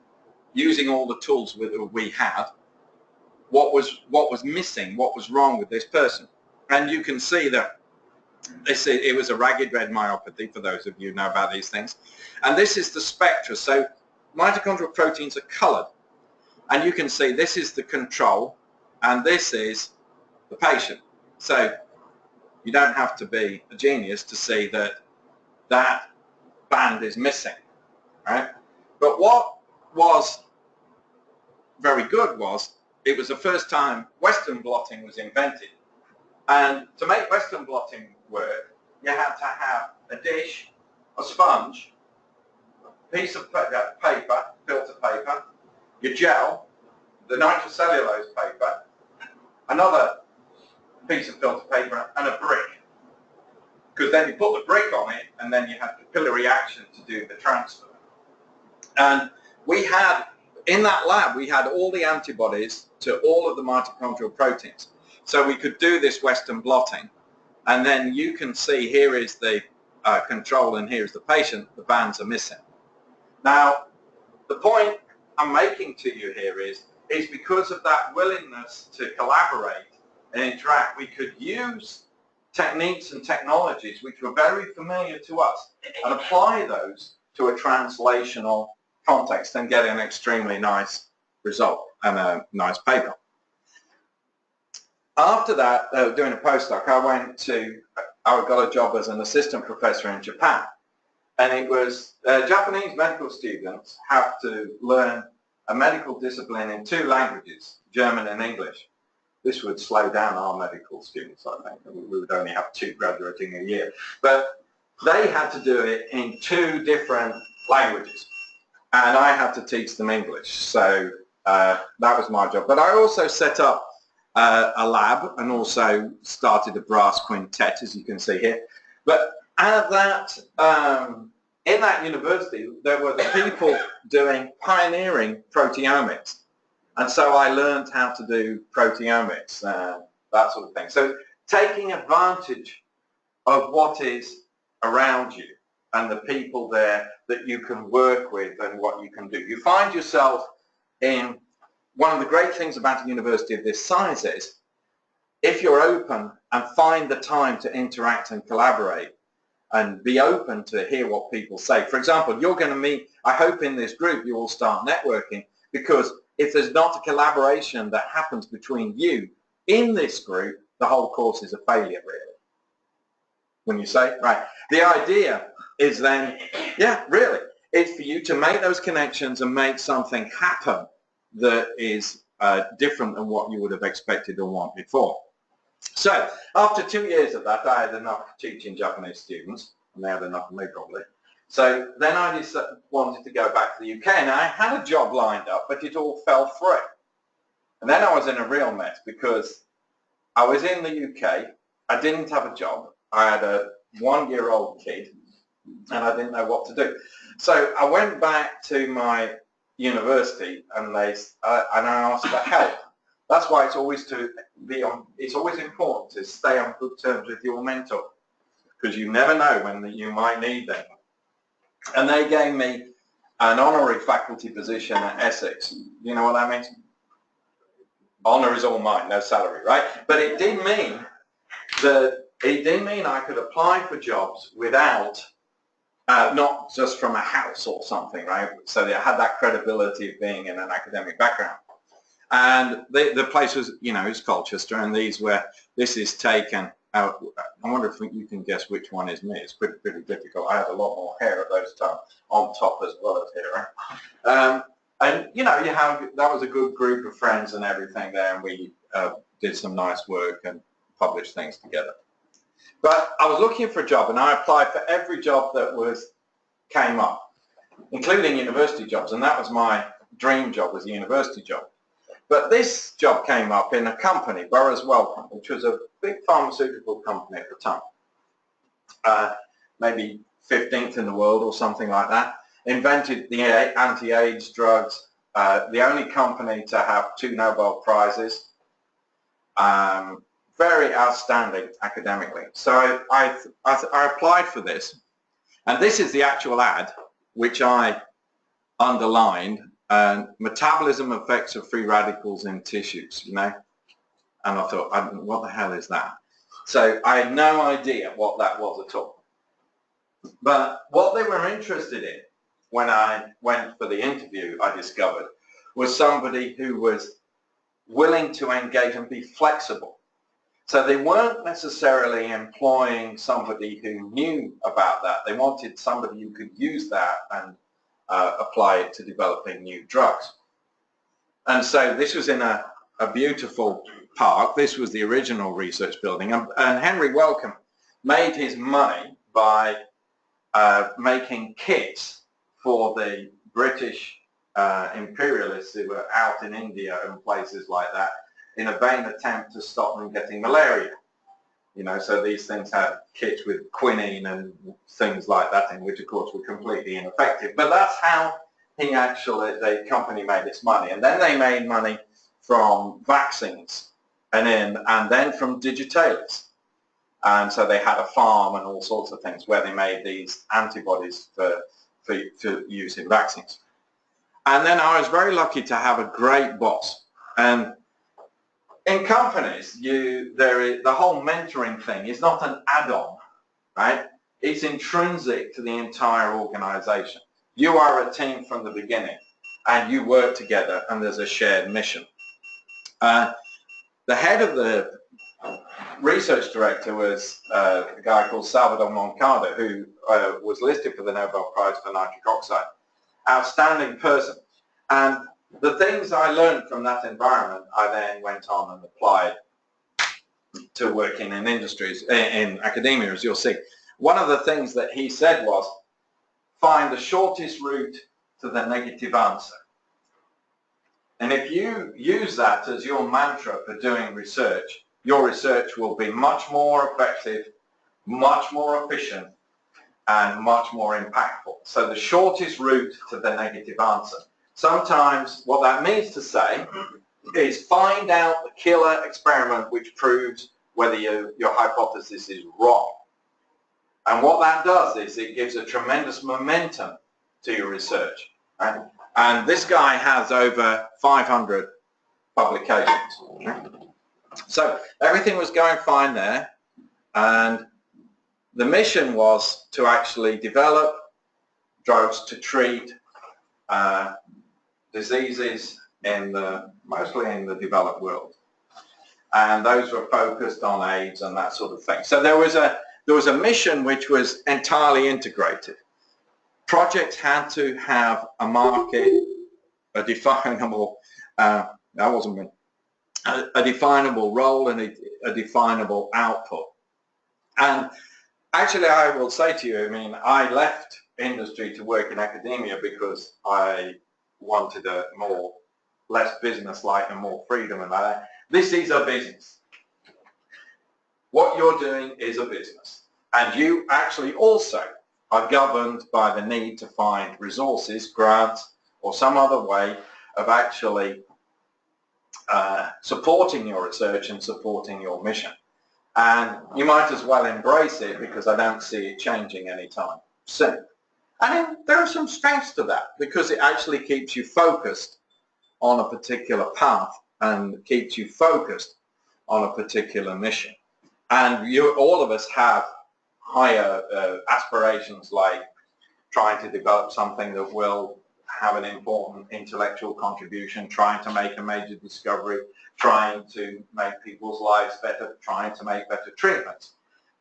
using all the tools we had, what was missing, what was wrong with this person. And you can see that it was a ragged red myopathy, for those of you who know about these things. And this is the spectra. So mitochondrial proteins are colored. And you can see this is the control, and this is the patient. So you don't have to be a genius to see that that band is missing, right? But what was very good was, it was the first time Western blotting was invented. And to make Western blotting work, you had to have a dish, a sponge, a piece of paper, filter paper, your gel, the nitrocellulose paper, another piece of filter paper, and a brick. Because then you put the brick on it, and then you had capillary action to do the transfer. And we had, in that lab, we had all the antibodies to all of the mitochondrial proteins. So we could do this Western blotting, and then you can see here is the control and here's the patient. The bands are missing. Now, the point I'm making to you here is because of that willingness to collaborate and interact, we could use techniques and technologies which were very familiar to us and apply those to a translational context and get an extremely nice result and a nice paper. After that, doing a postdoc, I got a job as an assistant professor in Japan. And it was, Japanese medical students have to learn a medical discipline in 2 languages, German and English. This would slow down our medical students, I think. We would only have 2 graduating a year. But they had to do it in 2 different languages. And I had to teach them English. So that was my job. But I also set up a lab and also started a brass quintet, as you can see here. But at that, in that university, there were the people doing pioneering proteomics. And so I learned how to do proteomics, that sort of thing. So taking advantage of what is around you and the people there that you can work with and what you can do. You find yourself in, one of the great things about a university of this size is, if you're open and find the time to interact and collaborate and be open to hear what people say. For example, you're going to meet, I hope in this group you will start networking, because if there's not a collaboration that happens between you in this group, the whole course is a failure, really. When you say, right, the idea is then, yeah, really, it's for you to make those connections and make something happen that is different than what you would have expected or wanted before. So after 2 years of that, I had enough teaching Japanese students, and they had enough of me probably. So then I just wanted to go back to the UK, and I had a job lined up, but it all fell through. And then I was in a real mess because I was in the UK, I didn't have a job, I had a 1-year-old kid, and I didn't know what to do. So I went back to my university and I asked for help. That's why it's always it's always important to stay on good terms with your mentor, because you never know when you might need them. And they gave me an honorary faculty position at Essex. You know what that means? Honor is all mine, no salary, right? But it did mean I could apply for jobs without, not just from a house or something, right? So they had that credibility of being in an academic background. And the place was, you know, it's Colchester, and this is taken out. I wonder if you can guess which one is me. It's pretty difficult. I had a lot more hair at those times, on top as well as here. Right? And, you know, that was a good group of friends and everything there, and we did some nice work and published things together. But I was looking for a job, and I applied for every job that came up, including university jobs, and that was my dream job, was a university job. But this job came up in a company, Burroughs Wellcome, which was a big pharmaceutical company at the time, maybe 15th in the world or something like that. Invented the anti-AIDS drugs, the only company to have 2 Nobel Prizes, very outstanding academically. So I applied for this, and this is the actual ad, which I underlined. Metabolism effects of free radicals in tissues, you know, and I thought, what the hell is that? So I had no idea what that was at all. But what they were interested in when I went for the interview, I discovered, was somebody who was willing to engage and be flexible. So they weren't necessarily employing somebody who knew about that. They wanted somebody who could use that and apply it to developing new drugs. And so this was in a beautiful park. This was the original research building. And Henry Wellcome made his money by making kits for the British imperialists who were out in India and places like that in a vain attempt to stop them getting malaria. You know, so these things had kits with quinine and things like that in, which of course were completely ineffective. But that's how the company made its money. And then they made money from vaccines and then from digitalis. And so they had a farm and all sorts of things where they made these antibodies for use in vaccines. And then I was very lucky to have a great boss. And in companies, the whole mentoring thing is not an add-on, right? It's intrinsic to the entire organization. You are a team from the beginning, and you work together, and there's a shared mission. The head of the research director was a guy called Salvador Moncada, who was listed for the Nobel Prize for nitric oxide. Outstanding person. And the things I learned from that environment, I then went on and applied to working in industries, in academia, as you'll see. One of the things that he said was, find the shortest route to the negative answer. And if you use that as your mantra for doing research, your research will be much more effective, much more efficient, and much more impactful. So the shortest route to the negative answer. Sometimes what that means to say is find out the killer experiment which proves whether your hypothesis is wrong. And what that does is it gives a tremendous momentum to your research. Right? And this guy has over 500 publications. So everything was going fine there, and the mission was to actually develop drugs to treat diseases mostly in the developed world, and those were focused on AIDS and that sort of thing. So there was a mission which was entirely integrated. Projects had to have a market, a definable a definable role and a definable output. And actually, I will say to you, I mean, I left industry to work in academia because I wanted a less business-like and more freedom and that. This is a business. What you're doing is a business. And you actually also are governed by the need to find resources, grants, or some other way of actually supporting your research and supporting your mission. And you might as well embrace it, because I don't see it changing anytime soon. And there are some strengths to that, because it actually keeps you focused on a particular path and keeps you focused on a particular mission. And all of us have higher aspirations, like trying to develop something that will have an important intellectual contribution, trying to make a major discovery, trying to make people's lives better, trying to make better treatments.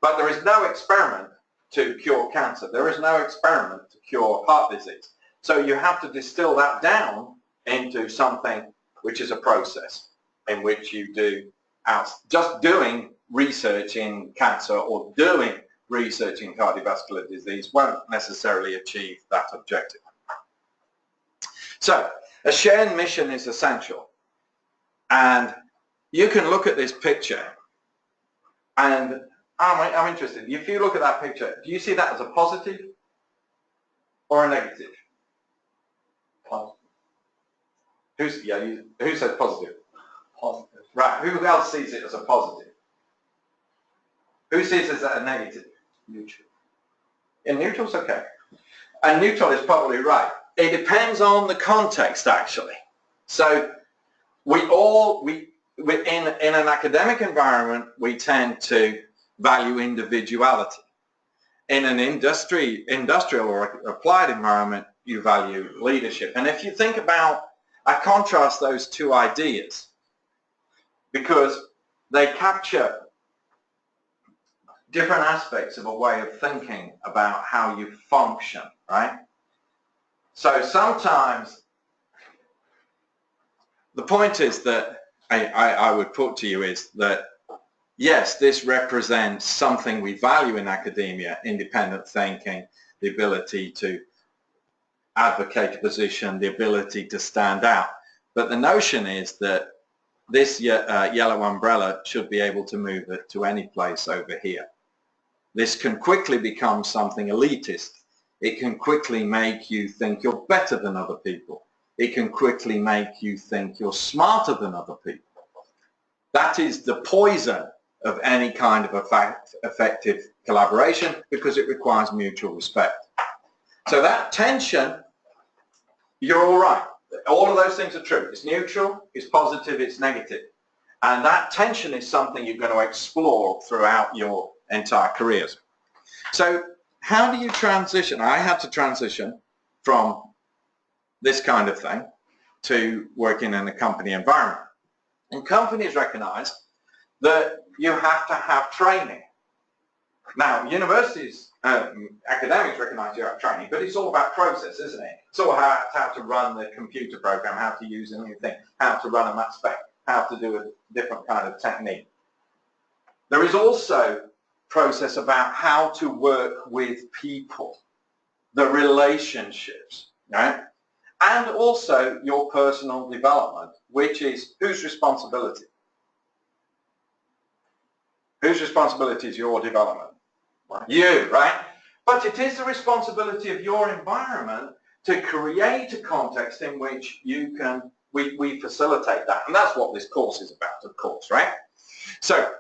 But there is no experiment to cure cancer. There is no experiment to cure heart disease. So you have to distill that down into something which is a process in which you do just doing research in cancer or doing research in cardiovascular disease won't necessarily achieve that objective. So a shared mission is essential. And you can look at this picture, and I'm interested. If you look at that picture, do you see that as a positive or a negative? Positive. Who said positive? Positive. Right. Who else sees it as a positive? Who sees it as a negative? Neutral. Yeah, neutral's okay. And neutral is probably right. It depends on the context, actually. So in an academic environment, we tend to value individuality. In an industrial or applied environment, you value leadership. And if you think about, I contrast those two ideas because they capture different aspects of a way of thinking about how you function, right? So sometimes the point is that I would put to you is that, yes, this represents something we value in academia: independent thinking, the ability to advocate a position, the ability to stand out. But the notion is that this yellow umbrella should be able to move it to any place over here. This can quickly become something elitist. It can quickly make you think you're better than other people. It can quickly make you think you're smarter than other people. That is the poison of any kind of effective collaboration, because it requires mutual respect. So that tension, you're all right. All of those things are true. It's neutral, it's positive, it's negative. And that tension is something you're going to explore throughout your entire careers. So how do you transition? I had to transition from this kind of thing to working in a company environment. And companies recognize that you have to have training. Now, universities, academics recognize you have training, but it's all about process, isn't it? It's all how to run the computer program, how to use a new thing, how to run a mass spec, how to do a different kind of technique. There is also process about how to work with people, the relationships, right? And also your personal development, which is whose responsibility? Whose responsibility is your development? You, right? But it is the responsibility of your environment to create a context in which we facilitate that. And that's what this course is about, of course, right? So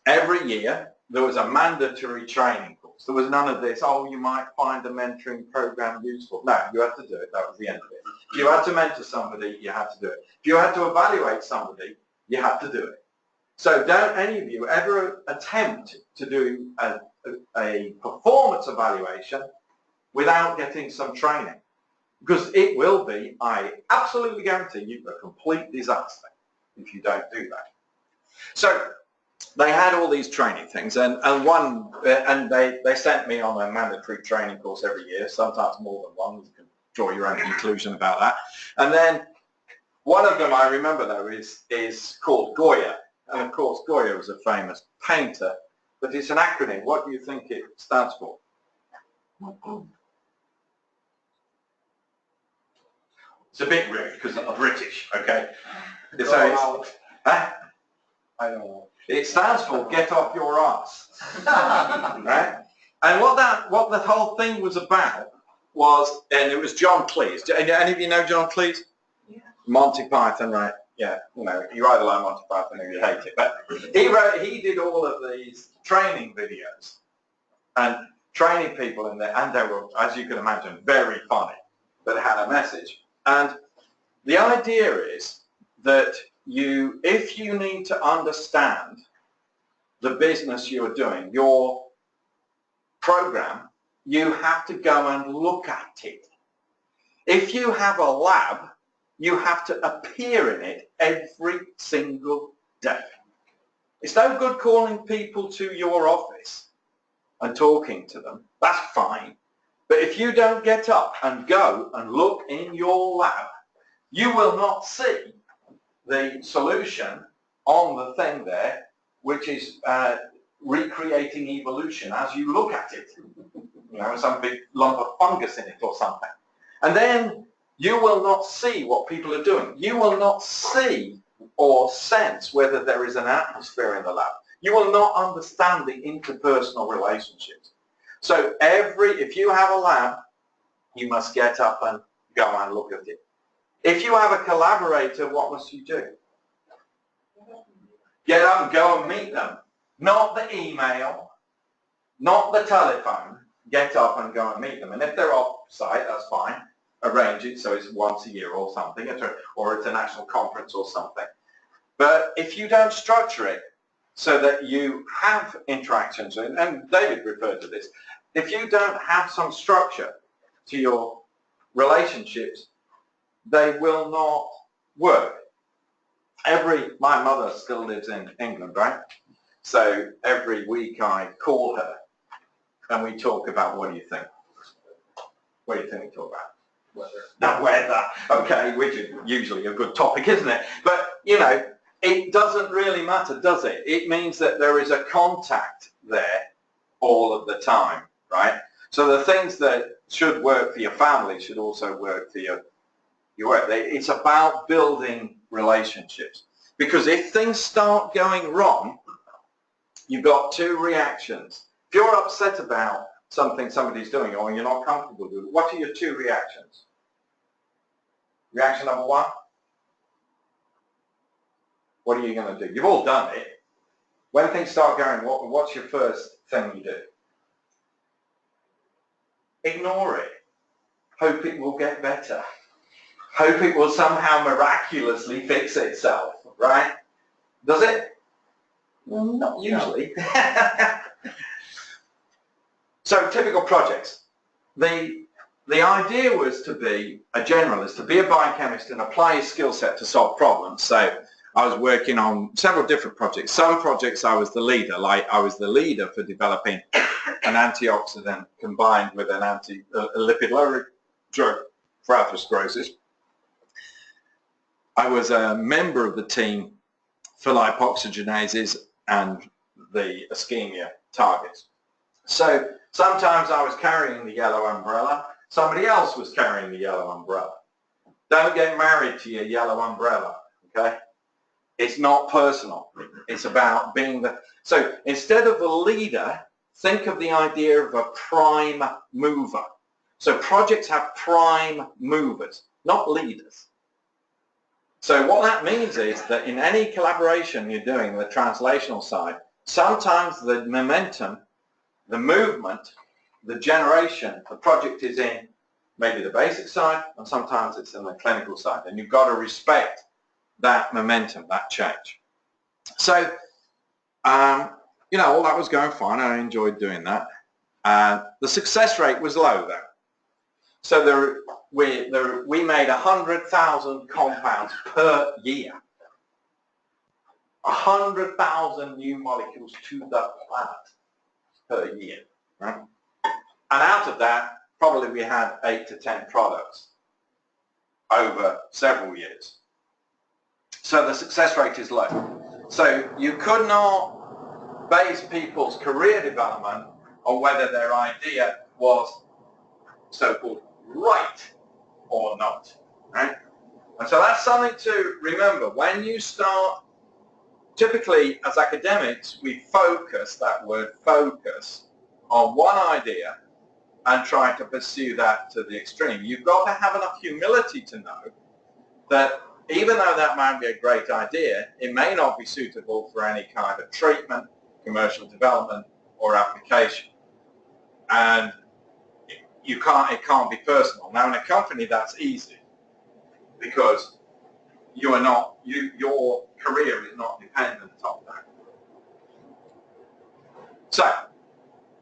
every year there was a mandatory training course. There was none of this, oh, you might find the mentoring program useful. No, you had to do it. That was the end of it. If you had to mentor somebody, you had to do it. If you had to evaluate somebody, you had to do it. So don't any of you ever attempt to do a performance evaluation without getting some training. Because it will be, I absolutely guarantee you, a complete disaster if you don't do that. So they had all these training things, and they sent me on a mandatory training course every year, sometimes more than one. You can draw your own conclusion about that. And then one of them I remember though is called Goya, and of course Goya was a famous painter, but it's an acronym. What do you think it stands for? It's a bit rude because I'm British, okay? So I don't know. It stands for get off your ass, right? And what the whole thing was about was, and it was John Cleese. Any of you know John Cleese? Yeah. Monty Python, right? Yeah, you know, you either like Monty Python or you hate it. But he did all of these training videos and training people in there, and they were, as you can imagine, very funny, but had a message. And the idea is that if you need to understand the business you're doing, your program, you have to go and look at it. If you have a lab, you have to appear in it every single day. It's no good calling people to your office and talking to them. That's fine. But if you don't get up and go and look in your lab, you will not see the solution on the thing there, which is recreating evolution as you look at it. You know, some big lump of fungus in it or something. And then you will not see what people are doing. You will not see or sense whether there is an atmosphere in the lab. You will not understand the interpersonal relationships. So if you have a lab, you must get up and go and look at it. If you have a collaborator, what must you do? Get up and go and meet them. Not the email, not the telephone. Get up and go and meet them. And if they're off-site, that's fine. Arrange it so it's once a year or something, or it's a national conference or something. But if you don't structure it so that you have interactions, and David referred to this, if you don't have some structure to your relationships, they will not work. My mother still lives in England, right? So every week I call her and we talk about, what do you think? What do you think we talk about? Weather. The weather. Okay, which is usually a good topic, isn't it? But, you know, it doesn't really matter, does it? It means that there is a contact there all of the time, right? So the things that should work for your family should also work for your work. It's about building relationships. Because if things start going wrong, you've got two reactions. If you're upset about something somebody's doing or you're not comfortable with it, what are your two reactions? Reaction number one? What are you going to do? You've all done it. When things start going, what's your first thing you do? Ignore it. Hope it will get better. Hope it will somehow miraculously fix itself, right? Does it? Well, not usually. So typical projects. The idea was to be a generalist, to be a biochemist and apply his skill set to solve problems. So I was working on several different projects. Some projects I was the leader, like I was the leader for developing an antioxidant combined with an lipid-lowering drug for atherosclerosis. I was a member of the team for lipoxygenases and the ischemia targets. So sometimes I was carrying the yellow umbrella, somebody else was carrying the yellow umbrella. Don't get married to your yellow umbrella, okay? It's not personal. It's about being the... So instead of the leader think of the idea of a prime mover. So projects have prime movers, not leaders. So what that means is that in any collaboration you're doing, the translational side, sometimes the momentum, the movement, the generation, the project is in maybe the basic side, and sometimes it's in the clinical side. And you've got to respect that momentum, that change. So, you know, all that was going fine. I enjoyed doing that. The success rate was low, though. So we made 100,000 compounds per year. 100,000 new molecules to the planet per year, right? And out of that, probably we had 8 to 10 products over several years. So the success rate is low. So you could not base people's career development on whether their idea was so-called right or not, right? And so that's something to remember. When you start, typically as academics, we focus, that word focus, on one idea and try to pursue that to the extreme. You've got to have enough humility to know that even though that might be a great idea, it may not be suitable for any kind of treatment, commercial development, or application. And it can't be personal. Now in a company that's easy because you are not, your career is not dependent on that. So,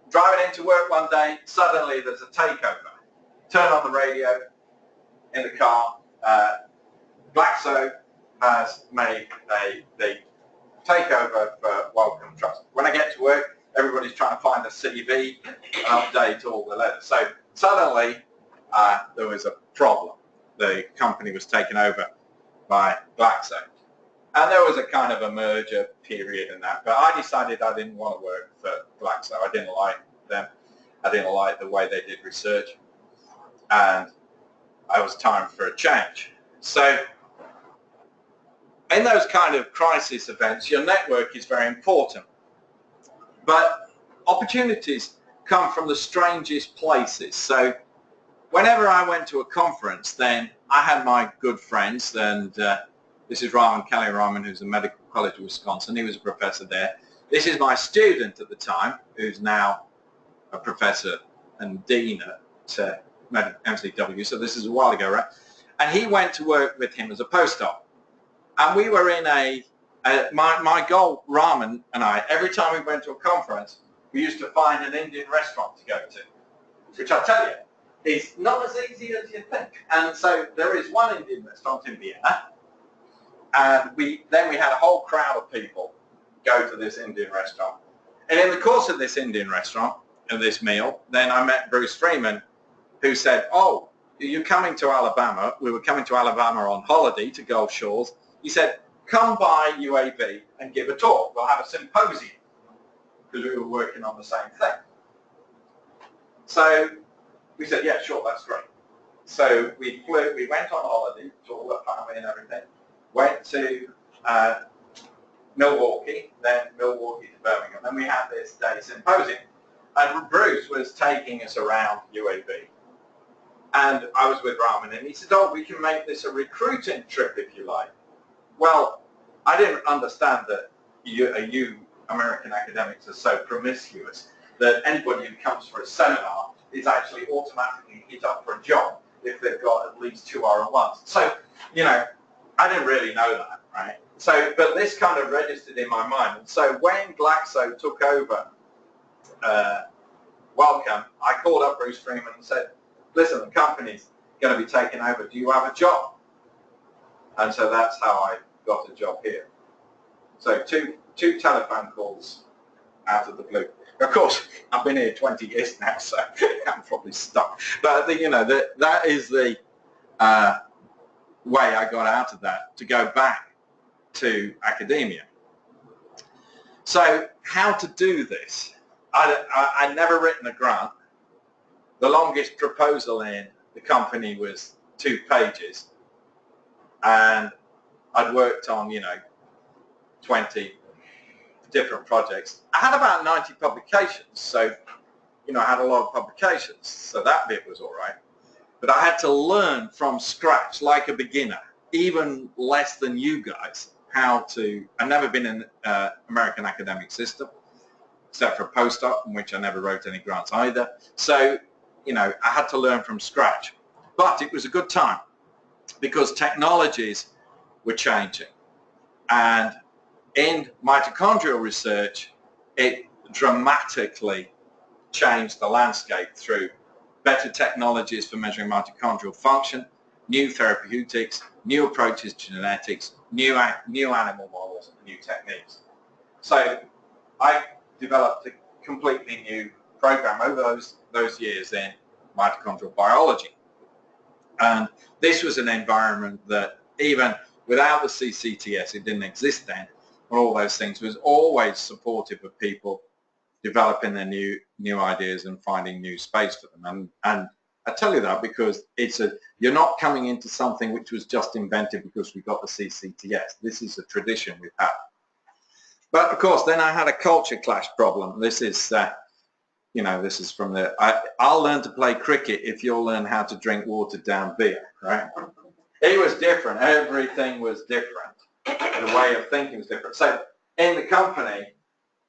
driving into work one day, suddenly there's a takeover. Turn on the radio in the car. Glaxo has made the takeover for Wellcome Trust. When I get to work, everybody's trying to find a CV and update all the letters. So suddenly there was a problem. The company was taken over by Glaxo. And there was a kind of a merger period in that. But I decided I didn't want to work for Glaxo. I didn't like them. I didn't like the way they did research. And it was time for a change. So in those kind of crisis events, your network is very important. But opportunities come from the strangest places. So whenever I went to a conference, then I had my good friends, and this is Kelly Rahman, who's a medical college of Wisconsin. He was a professor there. This is my student at the time, who's now a professor and dean at MCW, so this is a while ago, right? And he went to work with him as a postdoc. And we were in my goal, Rahman and I, every time we went to a conference, we used to find an Indian restaurant to go to, which I tell you, is not as easy as you think. And so there is one Indian restaurant in Vienna, and then we had a whole crowd of people go to this Indian restaurant. And in the course of this Indian restaurant, and this meal, then I met Bruce Freeman, who said, oh, you're coming to Alabama. We were coming to Alabama on holiday to Gulf Shores. He said, come by UAB and give a talk. We'll have a symposium, because we were working on the same thing. So we said, yeah, sure, that's great. So we went on holiday to all the family and everything, went to Milwaukee, then Milwaukee to Birmingham, and we had this day symposium. And Bruce was taking us around UAB. And I was with Rahman, and he said, oh, we can make this a recruiting trip if you like. Well, I didn't understand that you American academics are so promiscuous that anybody who comes for a seminar is actually automatically hit up for a job if they've got at least 2 R1s. So, you know, I didn't really know that, right? So, but this kind of registered in my mind. And so when Glaxo took over Wellcome, I called up Bruce Freeman and said, listen, the company's going to be taken over. Do you have a job? And so that's how I got a job here. So two telephone calls out of the blue. Of course, I've been here 20 years now, so I'm probably stuck. But you know, that is the way I got out of that, to go back to academia. So how to do this? I'd never written a grant. The longest proposal in the company was 2 pages. And I'd worked on, 20 different projects. I had about 90 publications, so, you know, I had a lot of publications, so that bit was all right. But I had to learn from scratch, like a beginner, even less than you guys, how to, I've never been in American academic system, except for a postdoc, in which I never wrote any grants either. So, you know, I had to learn from scratch. But it was a good time, because technologies were changing. And in mitochondrial research, it dramatically changed the landscape through better technologies for measuring mitochondrial function, new therapeutics, new approaches to genetics, new animal models, and new techniques. So I developed a completely new program over those years in mitochondrial biology. And this was an environment that even without the CTS, it didn't exist then, and all those things, was always supportive of people developing their new ideas and finding new space for them. And I tell you that because you're not coming into something which was just invented because we got the CTS. This is a tradition we've had. But of course, then I had a culture clash problem. This is, you know, this is from I'll learn to play cricket if you'll learn how to drink watered down beer, right? It was different. Everything was different. The way of thinking was different. So in the company,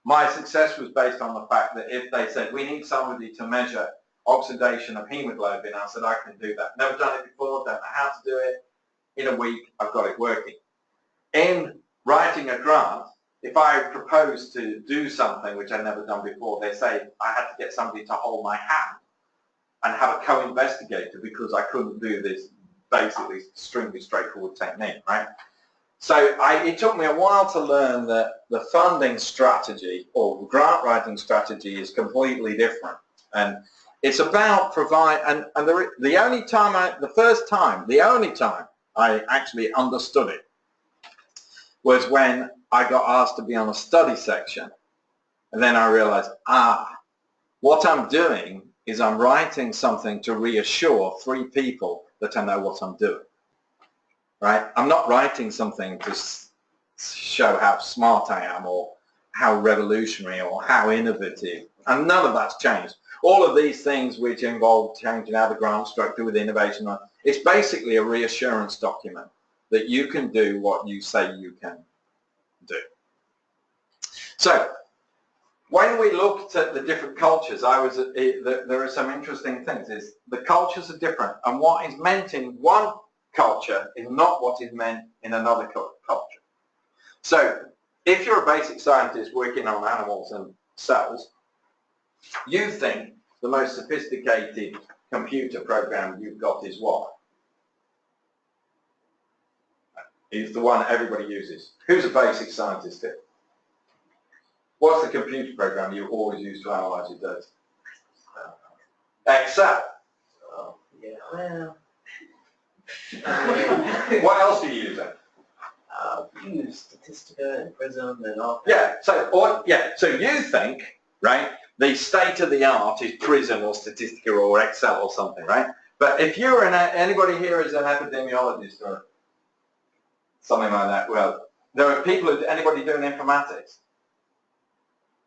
my success was based on the fact that if they said, we need somebody to measure oxidation of hemoglobin, I said, I can do that. Never done it before, don't know how to do it. In a week, I've got it working. In writing a grant, if I propose to do something which I'd never done before, they say I had to get somebody to hold my hand and have a co-investigator because I couldn't do this basically extremely straightforward technique, right? So it took me a while to learn that the funding strategy or grant writing strategy is completely different. And it's about the only time I actually understood it was when I got asked to be on a study section. And then I realized, what I'm doing is I'm writing something to reassure 3 people that I know what I'm doing. Right? I'm not writing something to show how smart I am or how revolutionary or how innovative. And none of that's changed. All of these things which involve changing how the grant structure with innovation, it's basically a reassurance document that you can do what you say you can do. So when we looked at the different cultures, there are some interesting things. The cultures are different, and what is meant in one culture is not what is meant in another culture. So if you're a basic scientist working on animals and cells, you think the most sophisticated computer program you've got is what? Is the one everybody uses. Who's a basic scientist here? What's the computer program you always use to analyze your data? Excel. Oh, yeah, well. What else do you use then? You use Statistica and Prism and all. Yeah, so you think, right, the state of the art is Prism or Statistica or Excel or something, right? But if you're anybody here is an epidemiologist or something like that, well, there are people, anybody doing informatics?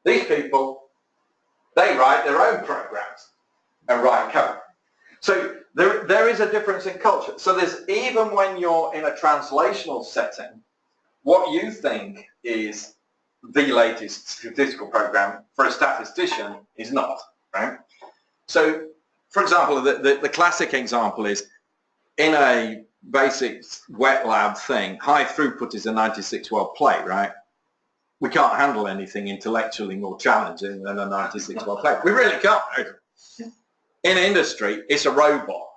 These people, they write their own programs and write code. So there is a difference in culture. So there's, even when you're in a translational setting, what you think is the latest statistical program for a statistician is not, right? So, for example, the classic example is in a basic wet lab thing, high throughput is a 96-well plate, right? We can't handle anything intellectually more challenging than a 96-well plate. We really can't. In industry, it's a robot,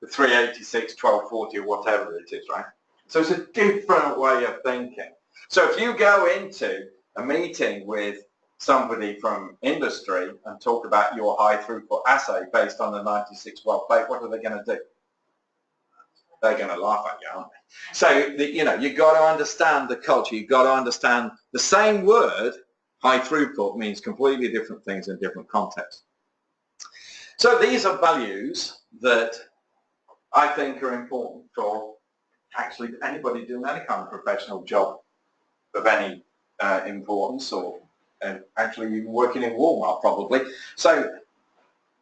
the 386, 1240 or whatever it is, right? So it's a different way of thinking. So if you go into a meeting with somebody from industry and talk about your high throughput assay based on the 96-well plate, what are they going to do? They're going to laugh at you, aren't they? So, you've got to understand the culture. You've got to understand the same word, high throughput, means completely different things in different contexts. So these are values that I think are important for actually anybody doing any kind of professional job of any importance, or actually even working in Walmart probably. So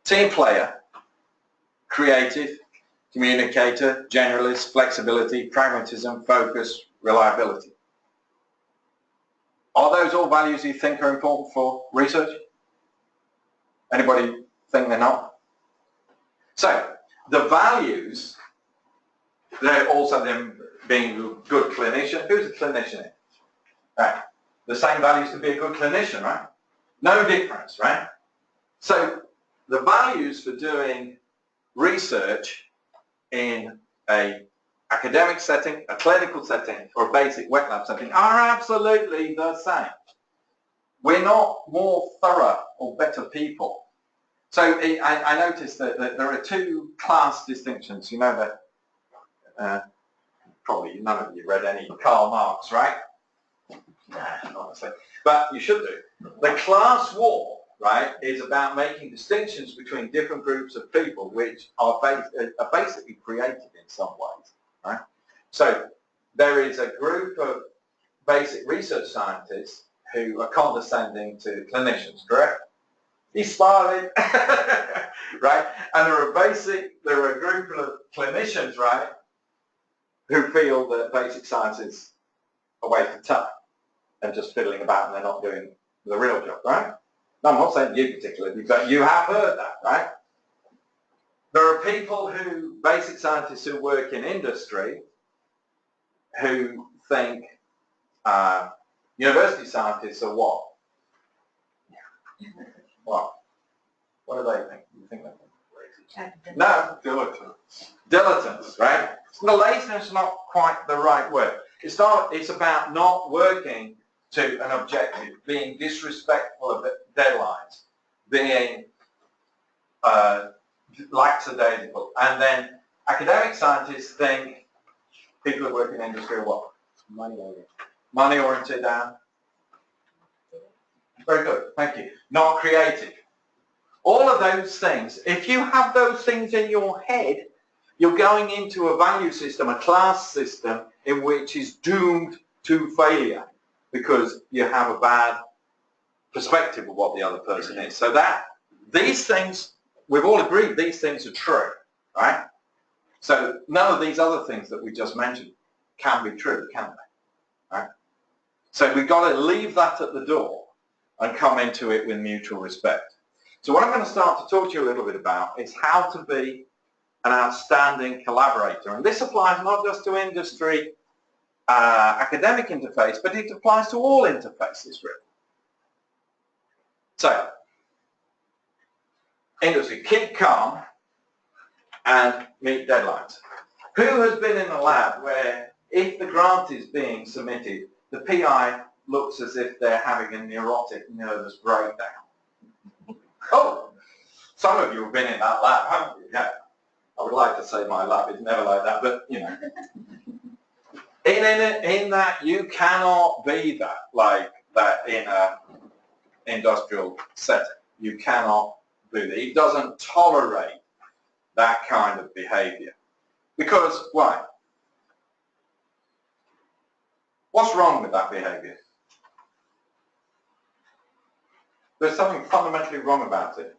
team player, creative, communicator, generalist, flexibility, pragmatism, focus, reliability. Are those all values you think are important for research? Anybody think they're not? So the values, they're also them being a good clinician. Who's a clinician? Right. The same values to be a good clinician, right? No difference, right? So the values for doing research in a academic setting, a clinical setting, or a basic wet lab setting are absolutely the same. We're not more thorough or better people. So I noticed that there are two class distinctions. You know that probably none of you read any Karl Marx, right? Honestly, but you should do. The class war, right, is about making distinctions between different groups of people which are basically created in some ways, right? So there is a group of basic research scientists who are condescending to clinicians, correct? He's smiling, right? And there are a group of clinicians, right, who feel that basic science is a waste of time and just fiddling about and they're not doing the real job, right? No, I'm not saying you particularly, but you have heard that, right? There are people who, basic scientists who work in industry, who think university scientists are what? What? What do they think? You think they're lazy? No, dilettantes. Dilettantes, right? The laziness is not quite the right word. It's about not working to an objective, being disrespectful of deadlines, being lackadaisical. And then academic scientists think people who work in industry are what? Money-oriented. Money-oriented and? Very good, thank you. Not creative. All of those things, if you have those things in your head, you're going into a value system, a class system, in which is doomed to failure because you have a bad perspective of what the other person is. So that these things, we've all agreed these things are true, right? So none of these other things that we just mentioned can be true, can they? Right? So we've got to leave that at the door and come into it with mutual respect. So what I'm going to start to talk to you a little bit about is how to be an outstanding collaborator. And this applies not just to industry academic interface, but it applies to all interfaces, really. So, industry, keep calm and meet deadlines. Who has been in a lab where if the grant is being submitted, the PI looks as if they're having a neurotic, nervous breakdown? Oh, some of you have been in that lab, haven't you? Yeah. I would like to say my lab is never like that, but you know. In that you cannot be that, like that in a industrial setting. You cannot do that. It doesn't tolerate that kind of behavior. Because, why? What's wrong with that behavior? There's something fundamentally wrong about it.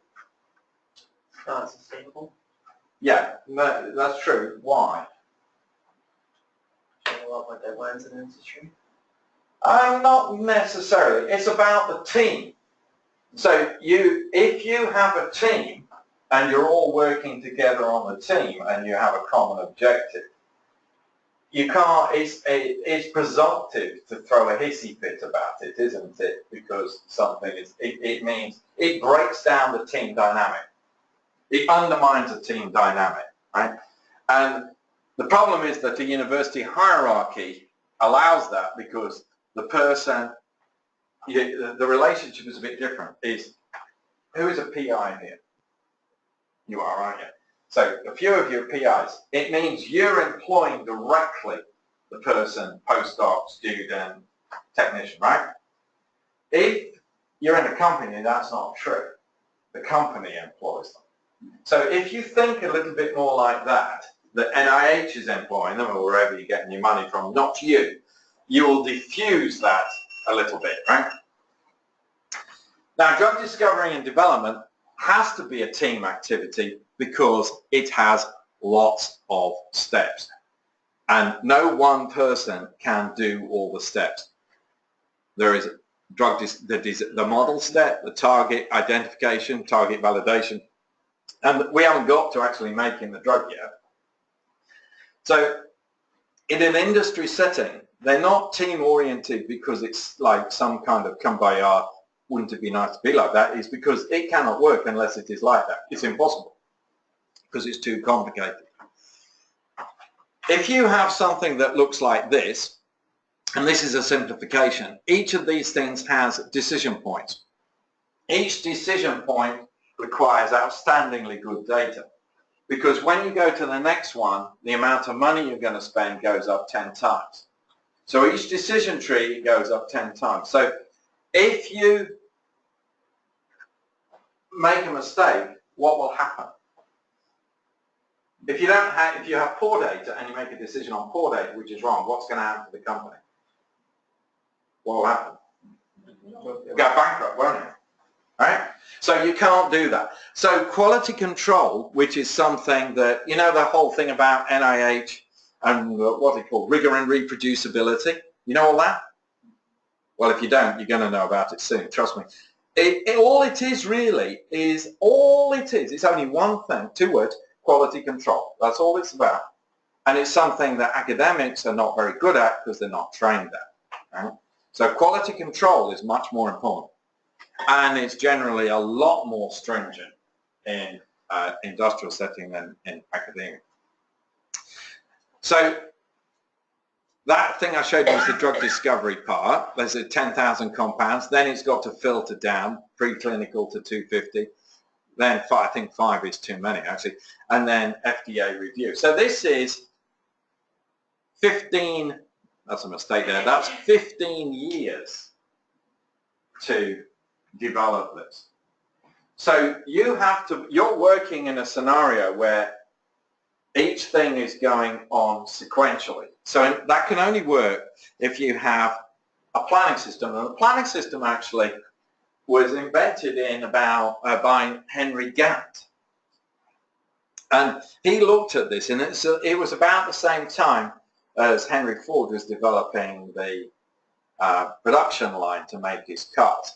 It's not sustainable. Yeah, that's true. Why? A lot like deadlines in industry. Not necessarily. It's about the team. So if you have a team and you're all working together on the team and you have a common objective, you can't. It's presumptive to throw a hissy fit about it, isn't it? Because something is. It means it breaks down the team dynamic. It undermines the team dynamic, right? And the problem is that the university hierarchy allows that because the person, the relationship is a bit different. Who is a PI here? You are, aren't you? So a few of you are PIs. It means you're employing directly the person, postdoc, student, technician, right? If you're in a company, that's not true. The company employs them. So if you think a little bit more like that, the NIH is employing them or wherever you're getting your money from, not you, you will diffuse that a little bit, right? Now, drug discovery and development has to be a team activity because it has lots of steps. And no one person can do all the steps. There is the model step, the target identification, target validation, and we haven't got to actually making the drug yet. So in an industry setting, they're not team-oriented because it's like some kind of kumbaya, wouldn't it be nice to be like that? It's because it cannot work unless it is like that. It's impossible because it's too complicated. If you have something that looks like this, and this is a simplification, each of these things has decision points. Each decision point requires outstandingly good data because when you go to the next one, the amount of money you're going to spend goes up 10 times. So each decision tree goes up 10 times. So if you make a mistake, what will happen? If you have poor data and you make a decision on poor data, which is wrong, what's going to happen to the company? What will happen? You'll go bankrupt, won't you? Right? So you can't do that. So quality control, which is something that, you know, the whole thing about NIH and what they call rigor and reproducibility, you know all that? Well, if you don't, you're going to know about it soon, trust me. All it is really is, it's only one thing, 2 words, quality control. That's all it's about. And it's something that academics are not very good at because they're not trained at. Right? So quality control is much more important. And it's generally a lot more stringent in industrial setting than in academia. So that thing I showed you was the drug discovery part. There's 10,000 compounds. Then it's got to filter down, preclinical to 250. Then I think 5 is too many, actually. And then FDA review. So this is 15, that's a mistake there. That's 15 years to develop this. So you're working in a scenario where each thing is going on sequentially. So that can only work if you have a planning system. And the planning system actually was invented by Henry Gantt. And he looked at this, and it was about the same time as Henry Ford was developing the production line to make his cars.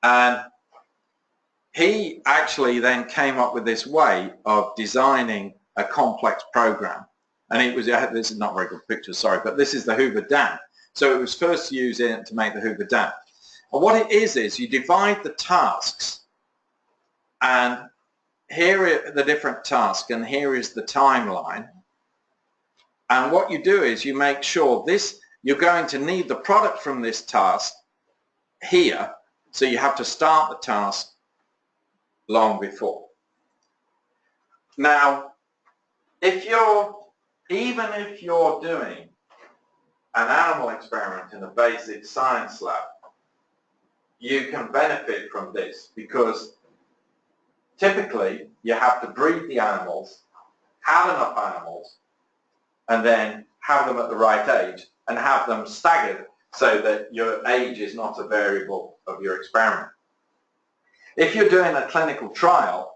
And he actually then came up with this way of designing a complex program. And it was, this is not a very good picture, sorry, but this is the Hoover Dam. So it was first used to make the Hoover Dam. And what it is you divide the tasks, and here are the different tasks, and here is the timeline. And what you do is you make sure you're going to need the product from this task here, so you have to start the task long before. Now, even if you're doing an animal experiment in a basic science lab, you can benefit from this because typically you have to breed the animals, have enough animals, and then have them at the right age and have them staggered so that your age is not a variable of your experiment. If you're doing a clinical trial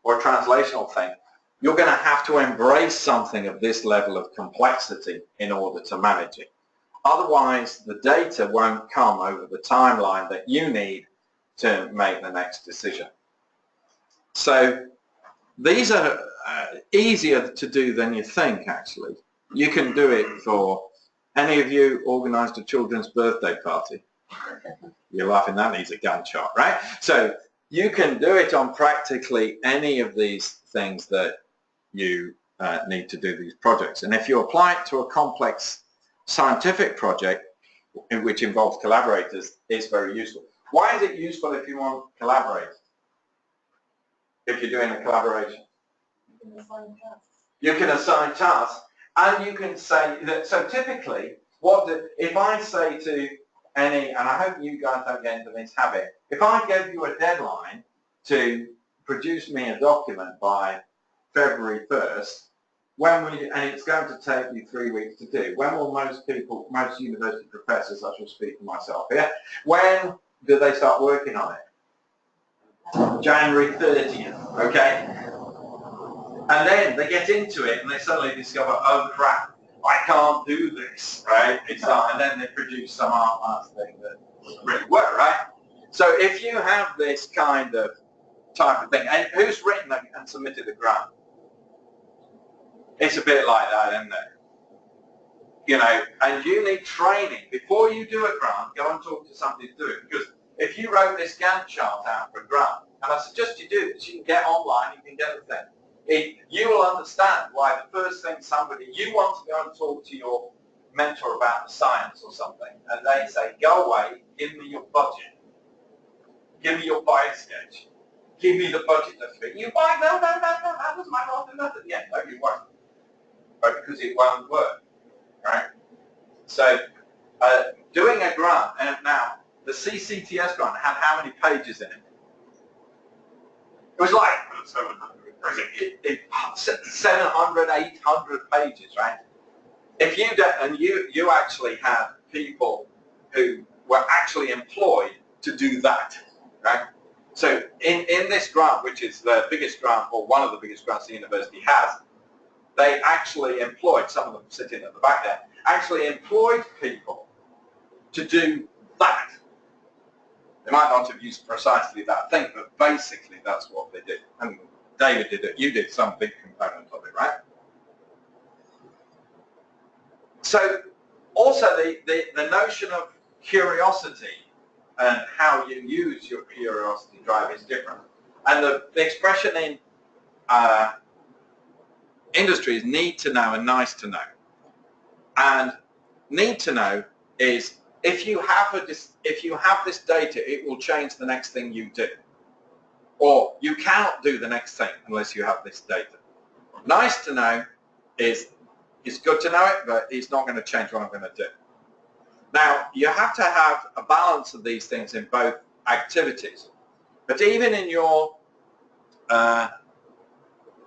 or a translational thing, you're going to have to embrace something of this level of complexity in order to manage it. Otherwise, the data won't come over the timeline that you need to make the next decision. So these are easier to do than you think, actually. You can do it for any of you organised a children's birthday party. You're laughing, that needs a Gantt chart, right? So you can do it on practically any of these things that you need to do these projects. And if you apply it to a complex scientific project, which involves collaborators, it's very useful. Why is it useful if you want collaborators? If you're doing a collaboration? You can assign tasks, and you can say that. So typically, if I say to any, and I hope you guys don't get into this habit, if I gave you a deadline to produce me a document by February 1st, when will you, and it's going to take you 3 weeks to do, when will most people, most university professors, I shall speak for myself here, when do they start working on it? January 30th, okay? And then they get into it and they suddenly discover, oh crap, I can't do this, right? It's not, and then they produce some art thing that doesn't really work, right? So if you have this kind of type of thing, and who's written and submitted a grant? It's a bit like that, isn't it? You know, and you need training. Before you do a grant, go and talk to somebody to do it. Because if you wrote this Gantt chart out for a grant, and I suggest you do this, you can get online, you can get the thing. You will understand why the first thing you want to go and talk to your mentor about the science or something, and they say, go away, give me your budget. Give me your biosketch. Give me the budget that's fit. You buy, no, that doesn't matter, I'll do that at the end. No, you won't. Right, because it won't work, right? So, doing a grant, and now, the CTS grant had how many pages in it? It was like 700, 800 pages, right? If you don't, and you actually had people who were actually employed to do that, right? So in this grant, which is the biggest grant, or one of the biggest grants the university has, they actually employed, some of them sitting at the back there, actually employed people to do that. They might not have used precisely that thing, but basically that's what they did. And David did it, you did some big component of it, right? So also the notion of curiosity and how you use your curiosity drive is different. And the expression in industry is need to know and nice to know. And need to know is if you have this data, it will change the next thing you do. Or you cannot do the next thing unless you have this data. Nice to know is it's good to know it, but it's not going to change what I'm going to do. Now, you have to have a balance of these things in both activities. But even in your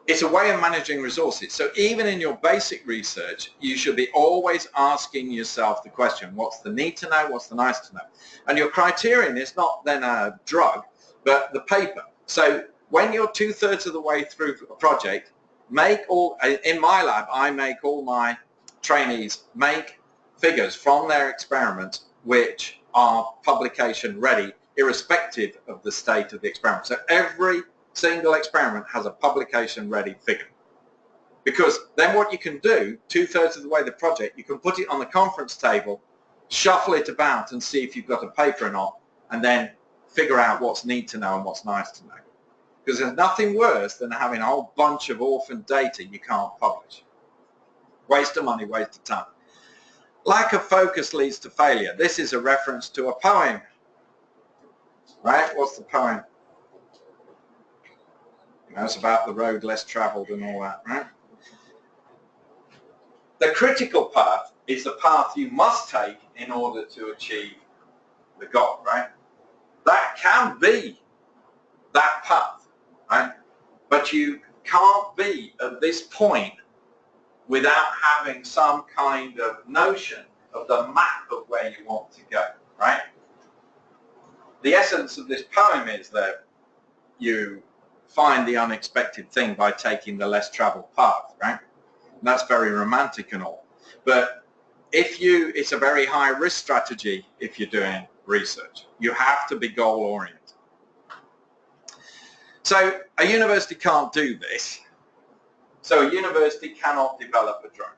it's a way of managing resources. So even in your basic research, you should be always asking yourself the question, what's the need to know, what's the nice to know? And your criterion is not then a drug, but the paper. So when you're 2/3 of the way through a project, in my lab, I make all my trainees make figures from their experiments which are publication ready, irrespective of the state of the experiment. So every single experiment has a publication ready figure. Because then what you can do, 2/3 of the way the project, you can put it on the conference table, shuffle it about and see if you've got a paper or not, and then figure out what's need to know and what's nice to know. Because there's nothing worse than having a whole bunch of orphan data you can't publish. Waste of money, waste of time. Lack of focus leads to failure. This is a reference to a poem. Right? What's the poem? It's about the road less traveled and all that, right? The critical path is the path you must take in order to achieve the goal, right? That can be that path, right? But you can't be at this point without having some kind of notion of the map of where you want to go, right? The essence of this poem is that you find the unexpected thing by taking the less traveled path, right? And that's very romantic and all. But it's a very high risk strategy if you're doing research. You have to be goal oriented. So a university can't do this. So a university cannot develop a drug.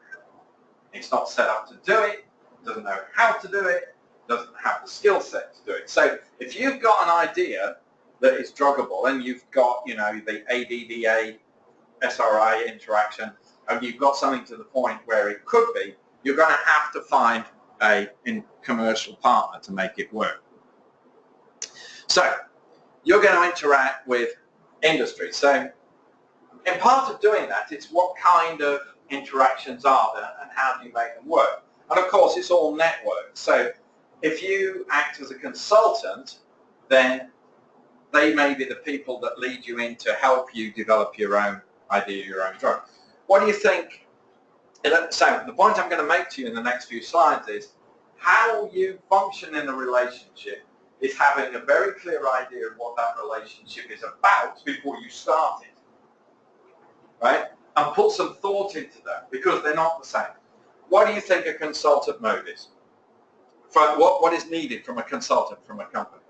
It's not set up to do it, doesn't know how to do it, doesn't have the skill set to do it. So if you've got an idea that is druggable and you've got, the ADDA SRI interaction and you've got something to the point where it could be, you're going to have to find a commercial partner to make it work. So you're going to interact with industry. So in part of doing that, it's what kind of interactions are there and how do you make them work? And of course, it's all networked. So if you act as a consultant, then they may be the people that lead you in to help you develop your own idea, your own drug. What do you think? So the point I'm going to make to you in the next few slides is how you function in a relationship is having a very clear idea of what that relationship is about before you start it, right? And put some thought into that, because they're not the same. What do you think a consultant mode is? What is needed from a consultant from a company?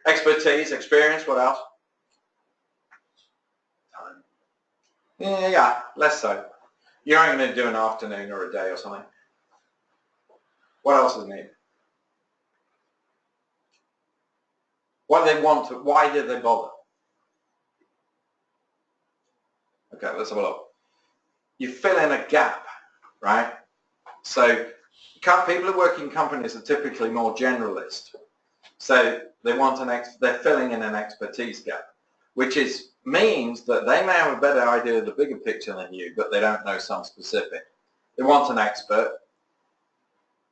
Expertise, experience, what else? Time. Yeah, less so. You're only going to do an afternoon or a day or something. What else is needed? What do they want to, why did they bother? Okay, let's have a look. You fill in a gap, right? So people who work in companies are typically more generalist. So they want they're filling in an expertise gap, which means that they may have a better idea of the bigger picture than you, but they don't know some specific. They want an expert.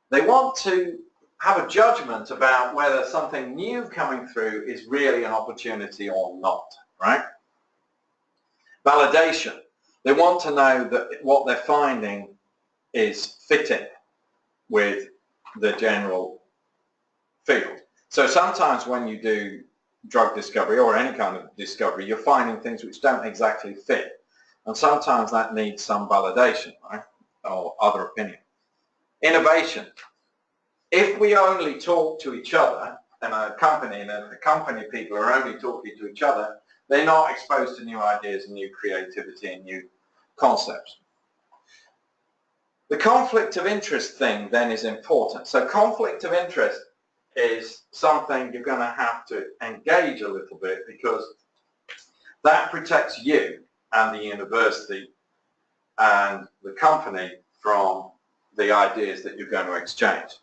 They want to have a judgment about whether something new coming through is really an opportunity or not, right? Validation. They want to know that what they're finding is fitting with the general field. So sometimes when you do drug discovery or any kind of discovery, you're finding things which don't exactly fit. And sometimes that needs some validation, right? Or other opinion. Innovation. If we only talk to each other, and a company people are only talking to each other, they're not exposed to new ideas and new creativity and new concepts. The conflict of interest thing then is important. So conflict of interest is something you're going to have to engage a little bit, because that protects you and the university and the company from the ideas that you're going to exchange.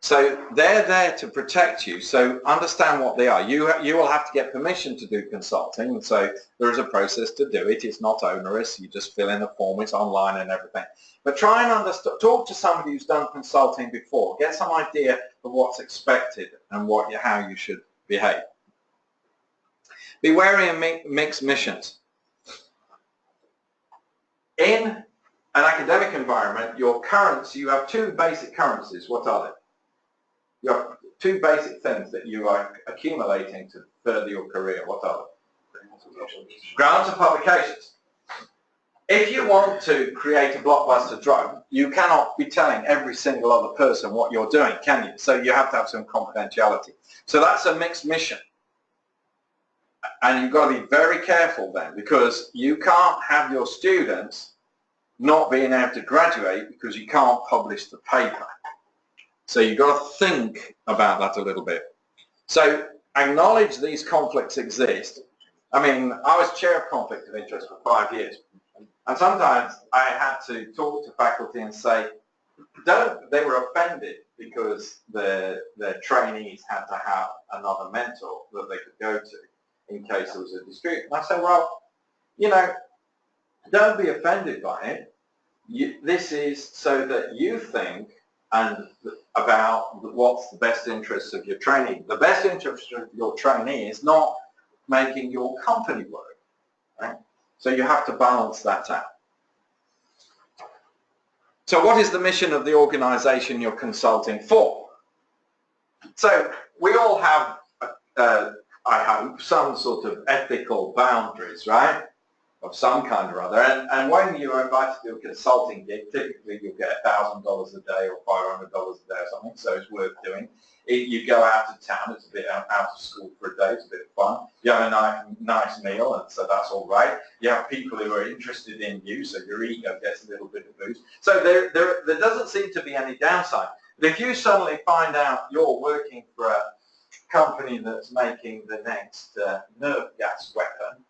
So they're there to protect you, so understand what they are. You will have to get permission to do consulting, and so there is a process to do it. It's not onerous. You just fill in a form. It's online and everything. But try and understand, talk to somebody who's done consulting before. Get some idea of what's expected and how you should behave. Be wary of mixed missions. In an academic environment, you have two basic currencies. What are they? You have two basic things that you are accumulating to further your career. What are they? Grants and publications. If you want to create a blockbuster drug, you cannot be telling every single other person what you're doing, can you? So you have to have some confidentiality. So that's a mixed mission. And you've got to be very careful then, because you can't have your students not being able to graduate because you can't publish the paper. So you've got to think about that a little bit. So acknowledge these conflicts exist. I mean, I was chair of conflict of interest for 5 years. And sometimes I had to talk to faculty and say, they were offended because their trainees had to have another mentor that they could go to in case there was a dispute. And I said, well, don't be offended by it. This is so that you think about what's the best interests of your trainee. The best interest of your trainee is not making your company work, right? So you have to balance that out. So what is the mission of the organization you're consulting for? So we all have, I hope, some sort of ethical boundaries, right? Of some kind or other. And when you're invited to do a consulting gig, typically you'll get $1,000 a day or $500 a day or something, so it's worth doing. You go out of town, it's a bit out of school for a day, it's a bit of fun. You have a nice meal, and so that's all right. You have people who are interested in you, so your ego gets a little bit of boost. So there doesn't seem to be any downside. But if you suddenly find out you're working for a company that's making the next nerve gas weapon,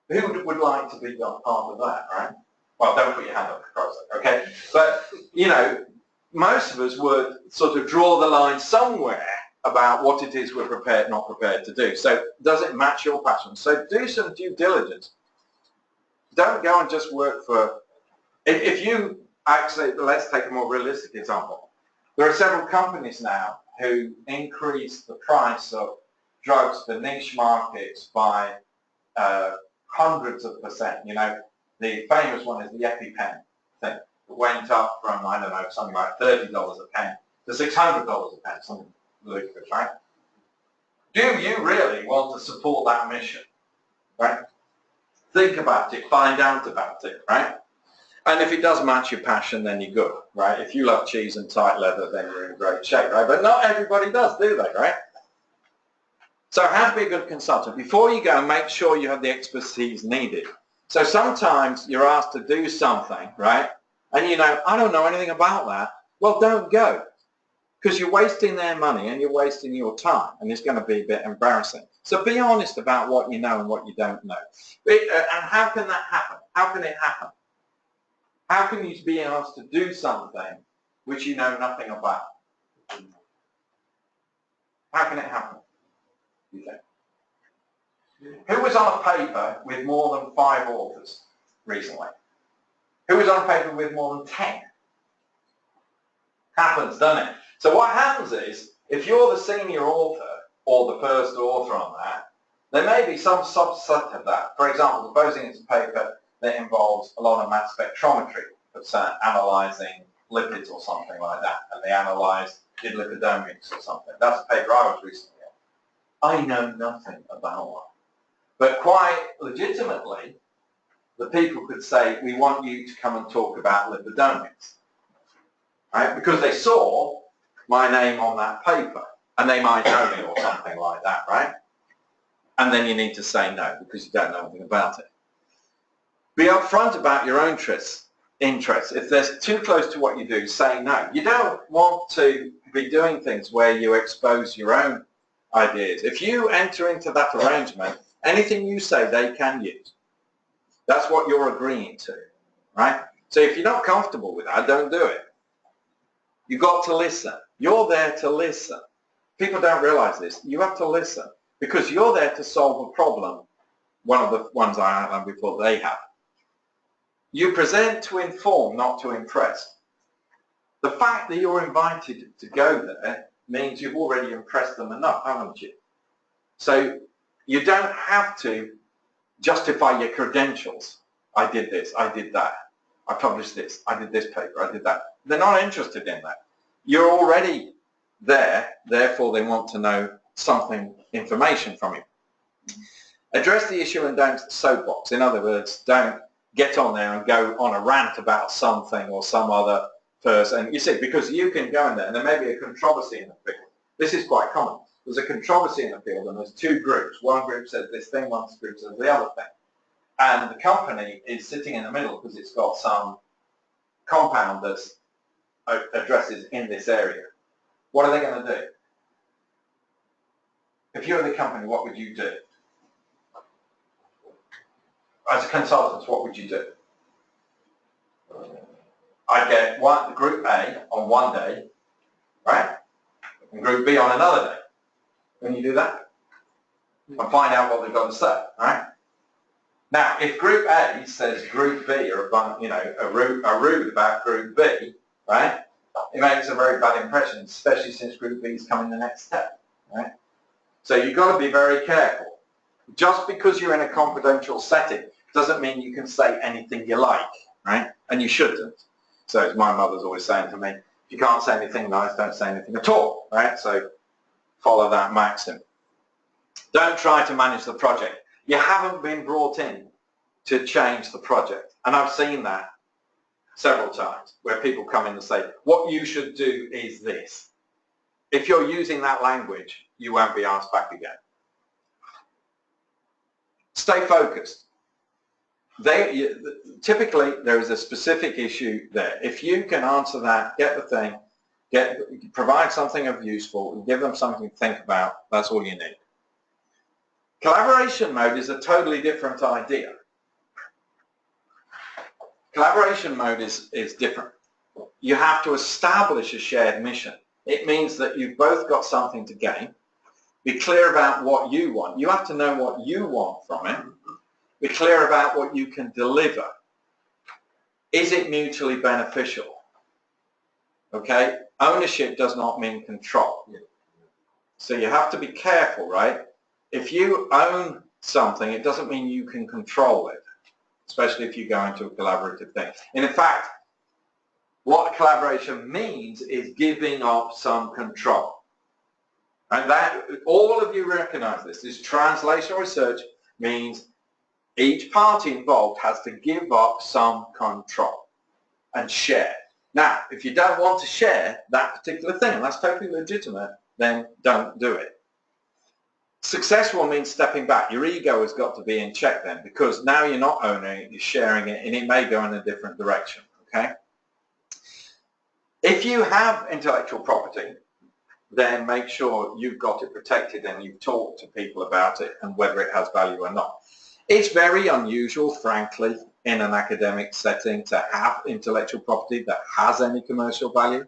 who would like to be part of that, right? Well, don't put your hand up, for Christ's sake, okay? But, most of us would sort of draw the line somewhere about what it is we're not prepared to do. So does it match your passion? So do some due diligence. Don't go and just work for, if you actually, let's take a more realistic example. There are several companies now who increase the price of drugs for niche markets by hundreds of percent. You know, the famous one is the EpiPen thing. It went up from, I don't know, something like $30 a pen to $600 a pen, something ludicrous, right? Do you really want to support that mission, right? Think about it, find out about it, right? And if it does match your passion, then you're good, right? If you love cheese and tight leather, then you're in great shape, right? But not everybody does, do they, right? So how to be a good consultant? Before you go, make sure you have the expertise needed. So sometimes you're asked to do something, right? And you know, I don't know anything about that. Well, don't go, because you're wasting their money and you're wasting your time, and it's going to be a bit embarrassing. So be honest about what you know and what you don't know. And how can that happen? How can it happen? How can you be asked to do something which you know nothing about? How can it happen, you think? Who was on a paper with more than 5 authors recently? Who was on a paper with more than 10? Happens, doesn't it? So what happens is, if you're the senior author or the first author on that, there may be some subset of that. For example, supposing it's a paper that involves a lot of mass spectrometry, that's analysing lipids or something like that, and they did lipidomics or something. That's a paper I was recently on. I know nothing about one. But quite legitimately, the people could say, we want you to come and talk about lipidomics, right? Because they saw my name on that paper, and they might know me or something like that, right? And then you need to say no, because you don't know anything about it. Be upfront about your own interests. If they're too close to what you do, say no. You don't want to be doing things where you expose your own ideas. If you enter into that arrangement, anything you say they can use. That's what you're agreeing to, right? So if you're not comfortable with that, don't do it. You've got to listen. You're there to listen. People don't realize this. You have to listen because you're there to solve a problem, one of the ones I outlined before they have. You present to inform, not to impress. The fact that you're invited to go there means you've already impressed them enough, haven't you? So you don't have to justify your credentials. I did this, I did that, I published this, I did this paper, I did that. They're not interested in that. You're already there, therefore they want to know information from you. Address the issue and don't soapbox. In other words, don't get on there and go on a rant about something or some other person. You see, because you can go in there and there may be a controversy in the field. This is quite common. There's a controversy in the field and there's 2 groups. One group says this thing, one group says the other thing. And the company is sitting in the middle because it's got some compound that addresses in this area. What are they going to do? If you're the company, what would you do? As a consultant, what would you do? I'd get group A on one day, right? And group B on another day. When you do that, and find out what they've got to say, right? Now, if group A says group B are rude about group B, right? It makes a very bad impression, especially since group B is coming the next step, right? So you've got to be very careful. Just because you're in a confidential setting doesn't mean you can say anything you like, right? And you shouldn't. So as my mother's always saying to me, if you can't say anything nice, don't say anything at all, right? So follow that maxim. Don't try to manage the project. You haven't been brought in to change the project. And I've seen that several times where people come in and say, what you should do is this. If you're using that language, you won't be asked back again. Stay focused. Typically, there is a specific issue there. If you can answer that, get the thing, provide something of useful, give them something to think about, that's all you need. Collaboration mode is a totally different idea. Collaboration mode is different. You have to establish a shared mission. It means that you've both got something to gain. Be clear about what you want. You have to know what you want from it. Be clear about what you can deliver. Is it mutually beneficial? Okay? Ownership does not mean control. So you have to be careful, right? If you own something, it doesn't mean you can control it, especially if you go into a collaborative thing. And in fact, what collaboration means is giving up some control. And that, all of you recognize this. This translational research means each party involved has to give up some control and share. Now, if you don't want to share that particular thing, and that's totally legitimate, then don't do it. Successful means stepping back. Your ego has got to be in check then, because now you're not owning it, you're sharing it, and it may go in a different direction, okay? If you have intellectual property, then make sure you've got it protected and you've talked to people about it and whether it has value or not. It's very unusual, frankly, in an academic setting to have intellectual property that has any commercial value,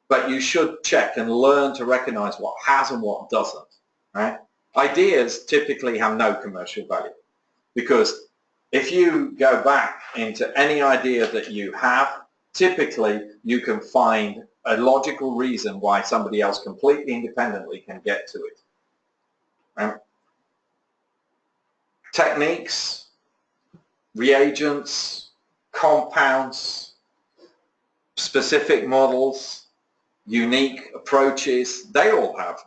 but you should check and learn to recognize what has and what doesn't. Right? Ideas typically have no commercial value, because if you go back into any idea that you have, typically you can find a logical reason why somebody else completely independently can get to it. Right? Techniques, reagents, compounds, specific models, unique approaches, they all have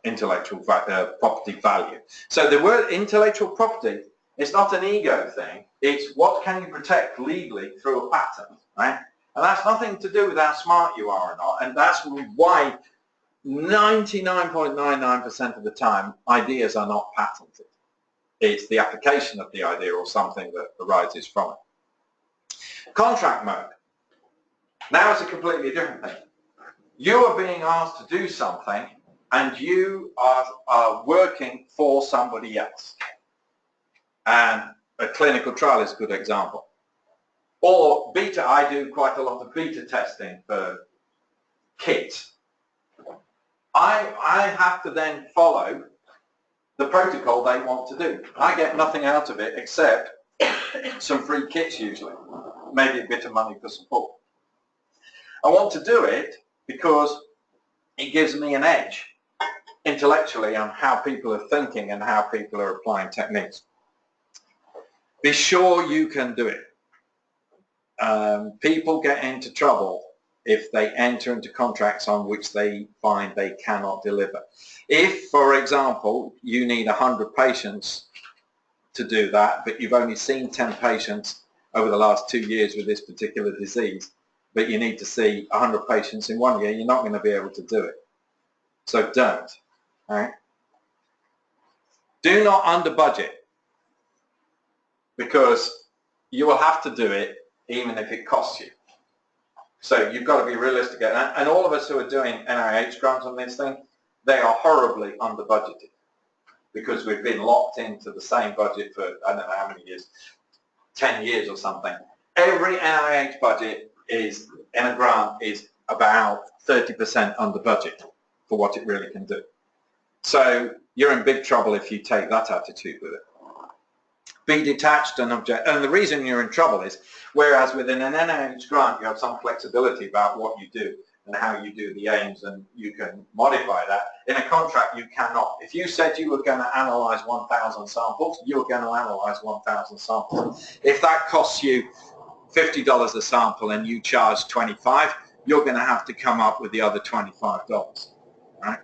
intellectual property value. So the word intellectual property is not an ego thing. It's what can you protect legally through a patent, right? And that's nothing to do with how smart you are or not. And that's why 99.99% of the time ideas are not patented. It's the application of the idea or something that arises from it. Contract mode. Now it's a completely different thing. You are being asked to do something and you are working for somebody else. And a clinical trial is a good example. Or beta, I do quite a lot of beta testing for kits. I have to then follow the protocol they want to do. I get nothing out of it except some free kits usually, maybe a bit of money for support. I want to do it because it gives me an edge intellectually on how people are thinking and how people are applying techniques. Be sure you can do it. People get into trouble if they enter into contracts on which they find they cannot deliver. If, for example, you need 100 patients to do that, but you've only seen 10 patients over the last 2 years with this particular disease, but you need to see 100 patients in 1 year, you're not going to be able to do it. So don't. All right? Do not under budget, because you will have to do it even if it costs you. So you've got to be realistic. And all of us who are doing NIH grants on this thing, they are horribly under budgeted because we've been locked into the same budget for, I don't know how many years, 10 years or something. Every NIH budget is, in a grant, is about 30% under budget for what it really can do. So you're in big trouble if you take that attitude with it. Be detached and object. And the reason you're in trouble is, whereas within an NIH grant you have some flexibility about what you do and how you do the aims, and you can modify that. In a contract you cannot. If you said you were going to analyze 1,000 samples, you're going to analyze 1,000 samples. If that costs you $50 a sample and you charge $25, you're going to have to come up with the other $25, right?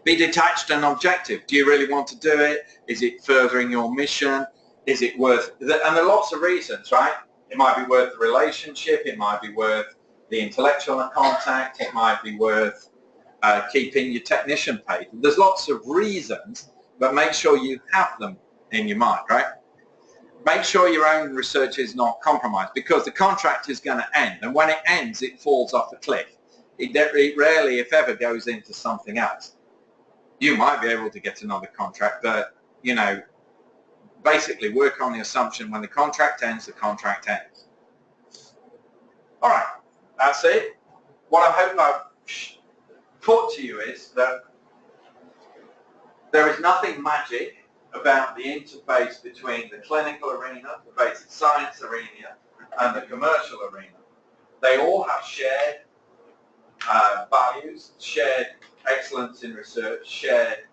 Be detached and objective. Do you really want to do it? Is it furthering your mission? Is it worth, and there are lots of reasons, right? It might be worth the relationship, it might be worth the intellectual contact, it might be worth keeping your technician paid. There's lots of reasons, but make sure you have them in your mind, right? Make sure your own research is not compromised, because the contract is going to end, and when it ends it falls off a cliff. It rarely, if ever, goes into something else. You might be able to get another contract, but, you know, basically work on the assumption when the contract ends, the contract ends. All right, that's it. What I hope I've put to you is that there is nothing magic about the interface between the clinical arena, the basic science arena, and the commercial arena. They all have shared values, shared excellence in research, shared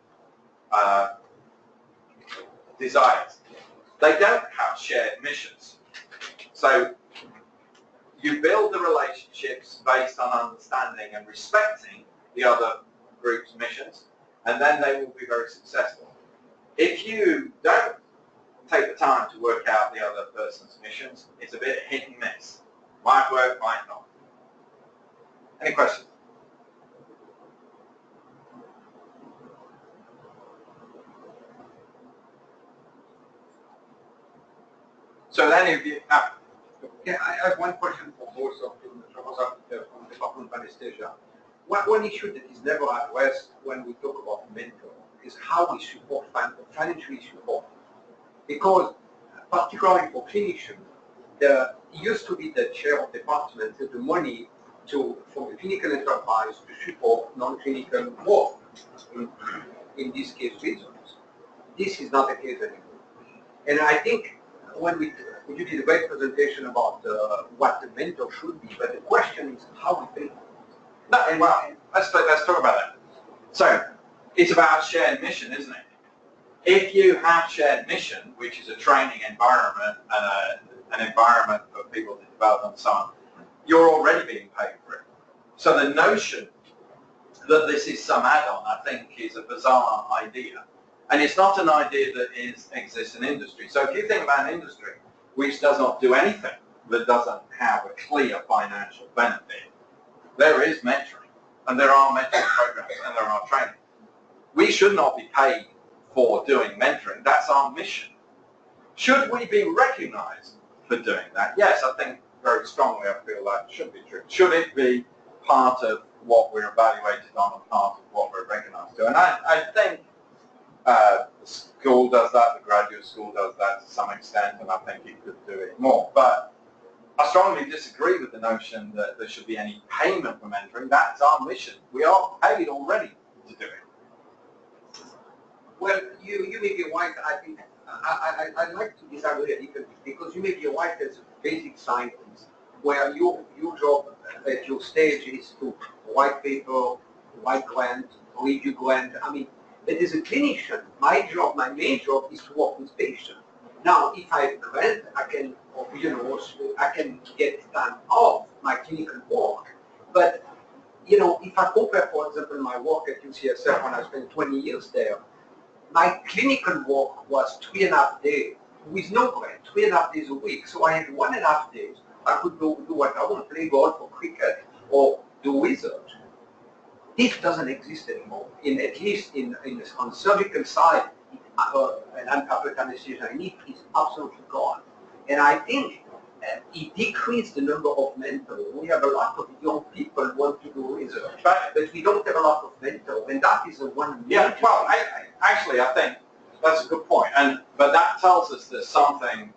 desires. They don't have shared missions. So you build the relationships based on understanding and respecting the other group's missions, and then they will be very successful. If you don't take the time to work out the other person's missions, it's a bit hit and miss. Might work, might not. Any questions? So any of you have? Yeah, I have one question for both of you, from the Department of Anesthesia. One issue that is never addressed when we talk about mentor is how we support financially support. Because particularly for clinicians, it used to be the chair of department had the money for the clinical enterprise to support non-clinical work, in this case research. This is not the case anymore. And I think when you did a great presentation about what the mentor should be, but the question is how we pay. No, well, let's talk about that. So, it's about shared mission, isn't it? If you have shared mission, which is a training environment and an environment for people to develop and so on, you're already being paid for it. So the notion that this is some add-on, I think, is a bizarre idea. And it's not an idea that exists in industry. So if you think about an industry which does not do anything that doesn't have a clear financial benefit, there is mentoring, and there are mentoring programs, and there are training. We should not be paid for doing mentoring. That's our mission. Should we be recognized for doing that? Yes, I think very strongly I feel that should be true. Should it be part of what we're evaluated on and part of what we're recognized to? And I think the school does that, the graduate school does that to some extent, and I think it could do it more. But I strongly disagree with the notion that there should be any payment for mentoring. That's our mission. We are paid already to do it. Well, you may be right. I think I'd like to disagree a little bit, because you may be right as a basic scientist, where your job at your stage is to write paper, write grant, review grant. I mean, but as a clinician, my main job is to work with patients. Now, if I have a grant, I can get time off my clinical work. But, if I compare, for example, my work at UCSF when I spent 20 years there, my clinical work was 3.5 days with no grant, 3.5 days a week. So I had 1.5 days. I could do what I want, play golf or cricket or do research. This doesn't exist anymore. At least on the surgical side, and uncovered anesthesia is absolutely gone. And I think it decreased the number of mentors. We have a lot of young people who want to do research, but we don't have a lot of mentors, and that is the one. Yeah, well, actually, I think that's a good point. But that tells us there's something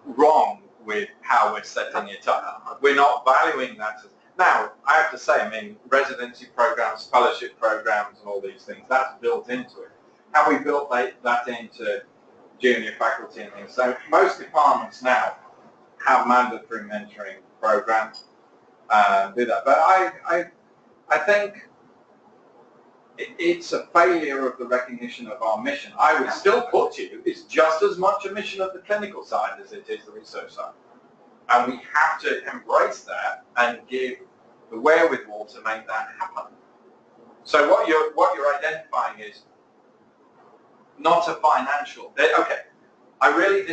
wrong with how we're setting it up. We're not valuing that. Now, I have to say, I mean, residency programs, fellowship programs, and all these things, that's built into it. Have we built that into junior faculty and things? So most departments now have mandatory mentoring programs, do that. But I think it's a failure of the recognition of our mission. I would still put it's just as much a mission of the clinical side as it is the research side. And we have to embrace that and give the wherewithal to make that happen. So what you're identifying is not a financial. Okay, I really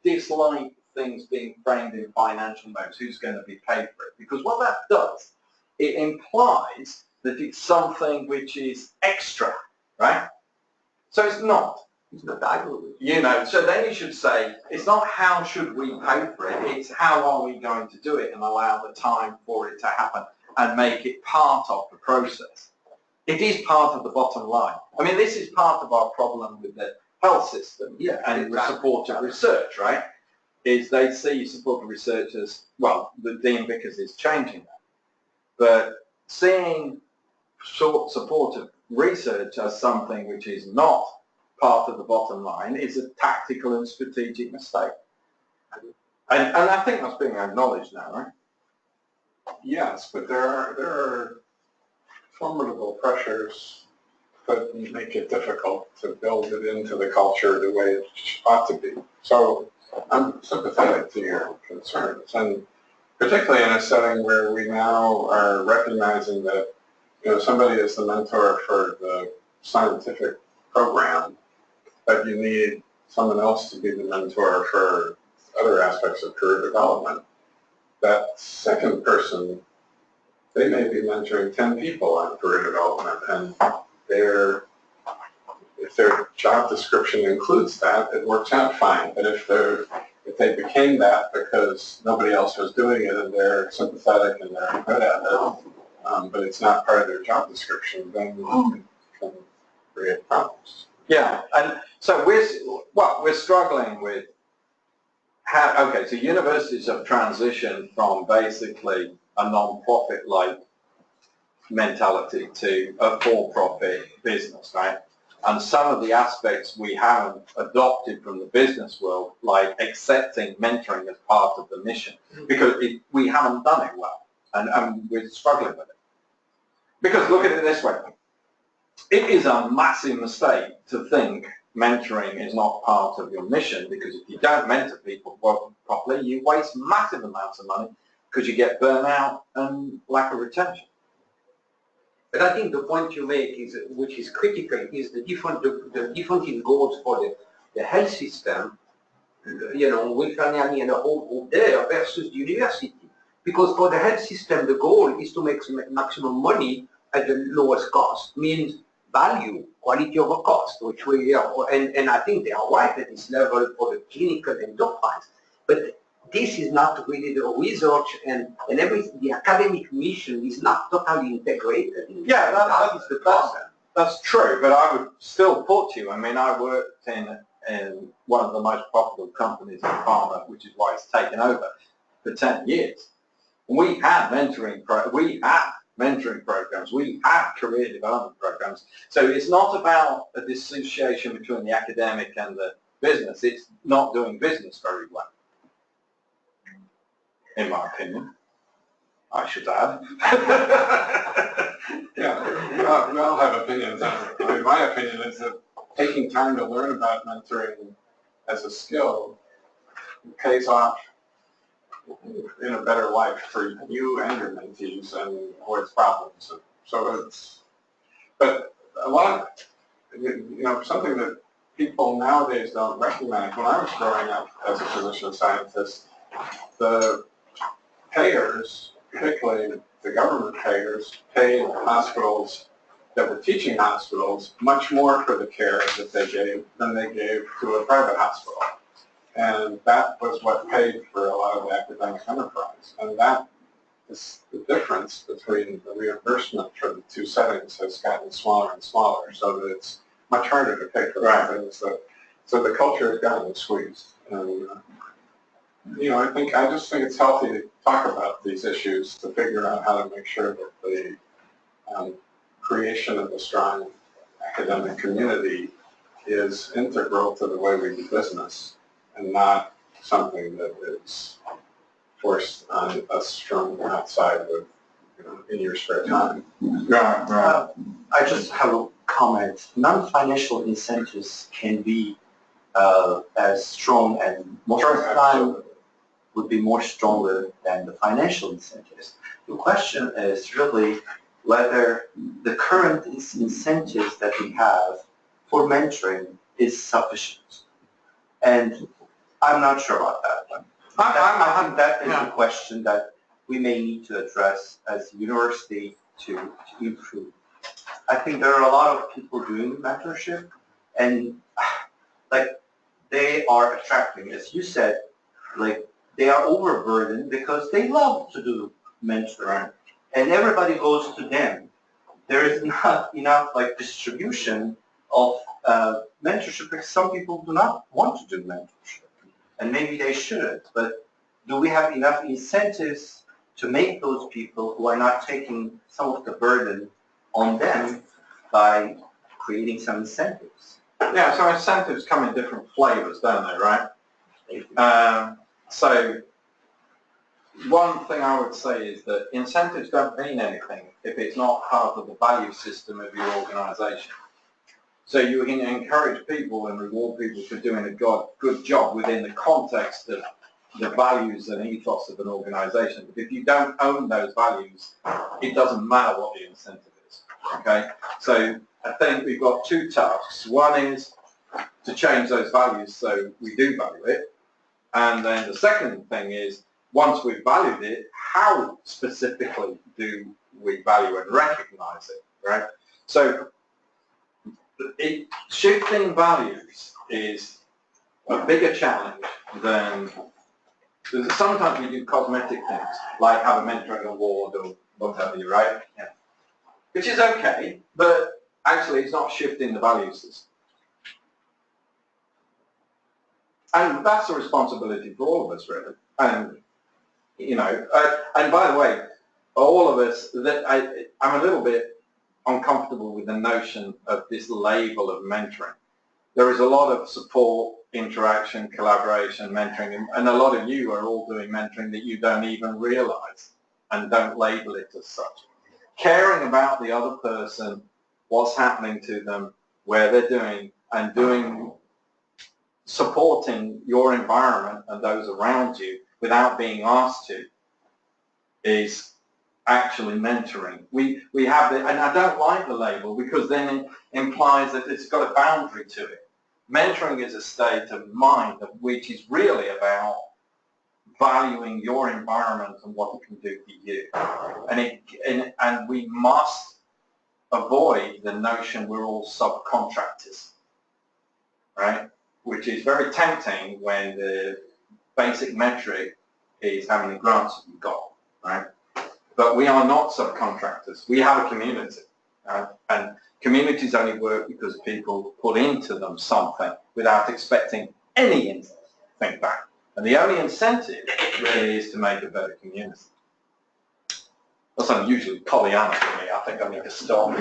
dislike things being framed in financial modes. Who's going to be paid for it? Because what that does, it implies that it's something which is extra, right? So it's not. It's not that. So then you should say, it's not how should we pay for it, it's how are we going to do it and allow the time for it to happen and make it part of the process. It is part of the bottom line. I mean, this is part of our problem with the health system and the support of research, right? Is they see support of research as, well, the Dean Vickers is changing that. But seeing support of research as something which is not part of the bottom line is a tactical and strategic mistake. And I think that's being acknowledged now, right? Yes, but there are formidable pressures but make it difficult to build it into the culture the way it ought to be. So I'm sympathetic to your concerns, and particularly in a setting where we now are recognizing that, somebody is the mentor for the scientific program, but you need someone else to be the mentor for other aspects of career development. That second person, they may be mentoring 10 people on career development, and if their job description includes that, it works out fine. But if they became that because nobody else was doing it and they're sympathetic and they're good at it, but it's not part of their job description, then it can create problems. Yeah, and so we're struggling with so universities have transitioned from basically a non-profit-like mentality to a for-profit business, right? And some of the aspects we haven't adopted from the business world, like accepting mentoring as part of the mission, because we haven't done it well, and we're struggling with it. Because look at it this way, it is a massive mistake to think mentoring is not part of your mission, because if you don't mentor people properly, you waste massive amounts of money because you get burnout and lack of retention. But I think the point you make is, which is critical, is the different in goals for the health system, Wilkaniani and the whole group there versus the university. Because for the health system, the goal is to make maximum money at the lowest cost, means value, quality over cost, which we are, and I think they are right at this level for the clinical enterprise. But this is not really the research and the academic mission is not totally integrated. Yeah, that is the problem. That's true, but I would still put you, I worked in one of the most profitable companies in pharma, which is why it's taken over, for 10 years. We had mentoring programs, we had career development programs. So it's not about a dissociation between the academic and the business, it's not doing business very well, in my opinion, I should add. Yeah, we all have opinions on it. My opinion is that taking time to learn about mentoring as a skill pays off in a better life for you and your mentees and avoids problems. So but a lot of, something that people nowadays don't recognize. When I was growing up as a physician scientist, the payers, particularly the government payers, paid hospitals that were teaching hospitals much more for the care that they gave than they gave to a private hospital. And that was what paid for a lot of the academic enterprise. And that is the difference between the reimbursement for the two settings has gotten smaller and smaller, so that it's much harder to pay for things. So the culture has gotten squeezed. And, I just think it's healthy to talk about these issues to figure out how to make sure that the creation of a strong academic community is integral to the way we do business and not something that is forced on us from outside with, in your spare time. Right. I just have a comment. Non-financial incentives can be as strong and most of the time would be more stronger than the financial incentives. The question is really whether the current incentives that we have for mentoring is sufficient. And I'm not sure about that one. I think that is a question that we may need to address as a university to improve. I think there are a lot of people doing mentorship, and they are attracting, as you said, they are overburdened because they love to do mentoring, and everybody goes to them. There is not enough distribution of mentorship because some people do not want to do mentorship, and maybe they shouldn't. But do we have enough incentives to make those people who are not taking some of the burden on them by creating some incentives? Yeah, so incentives come in different flavors, don't they, right? So one thing I would say is that incentives don't mean anything if it's not part of the value system of your organization. So you can encourage people and reward people for doing a good job within the context of the values and ethos of an organization. But if you don't own those values, it doesn't matter what the incentive is. Okay? So I think we've got two tasks. One is to change those values so we do value it. And then the second thing is, once we've valued it, how specifically do we value and recognize it, right? So shifting values is a bigger challenge than, sometimes we do cosmetic things, like have a mentoring award or what have you, right? Yeah. Which is okay, but actually it's not shifting the value system. And that's a responsibility for all of us, really. And, you know, and by the way, all of us, I'm a little bit uncomfortable with the notion of this label of mentoring. There is a lot of support, interaction, collaboration, mentoring, and a lot of you are all doing mentoring that you don't even realize and don't label it as such. Caring about the other person, what's happening to them, where they're doing, and supporting your environment and those around you without being asked to is actually mentoring. We have and I don't like the label because then it implies that it's got a boundary to it. Mentoring is a state of mind which is really about valuing your environment and what it can do for you. And we must avoid the notion we're all subcontractors, right? Which is very tempting when the basic metric is how many grants you've got, right? But we are not subcontractors. We have a community, and communities only work because people put into them something without expecting anything back. And the only incentive is to make a better community. That's unusually Pollyanna for me. I think I need to stop.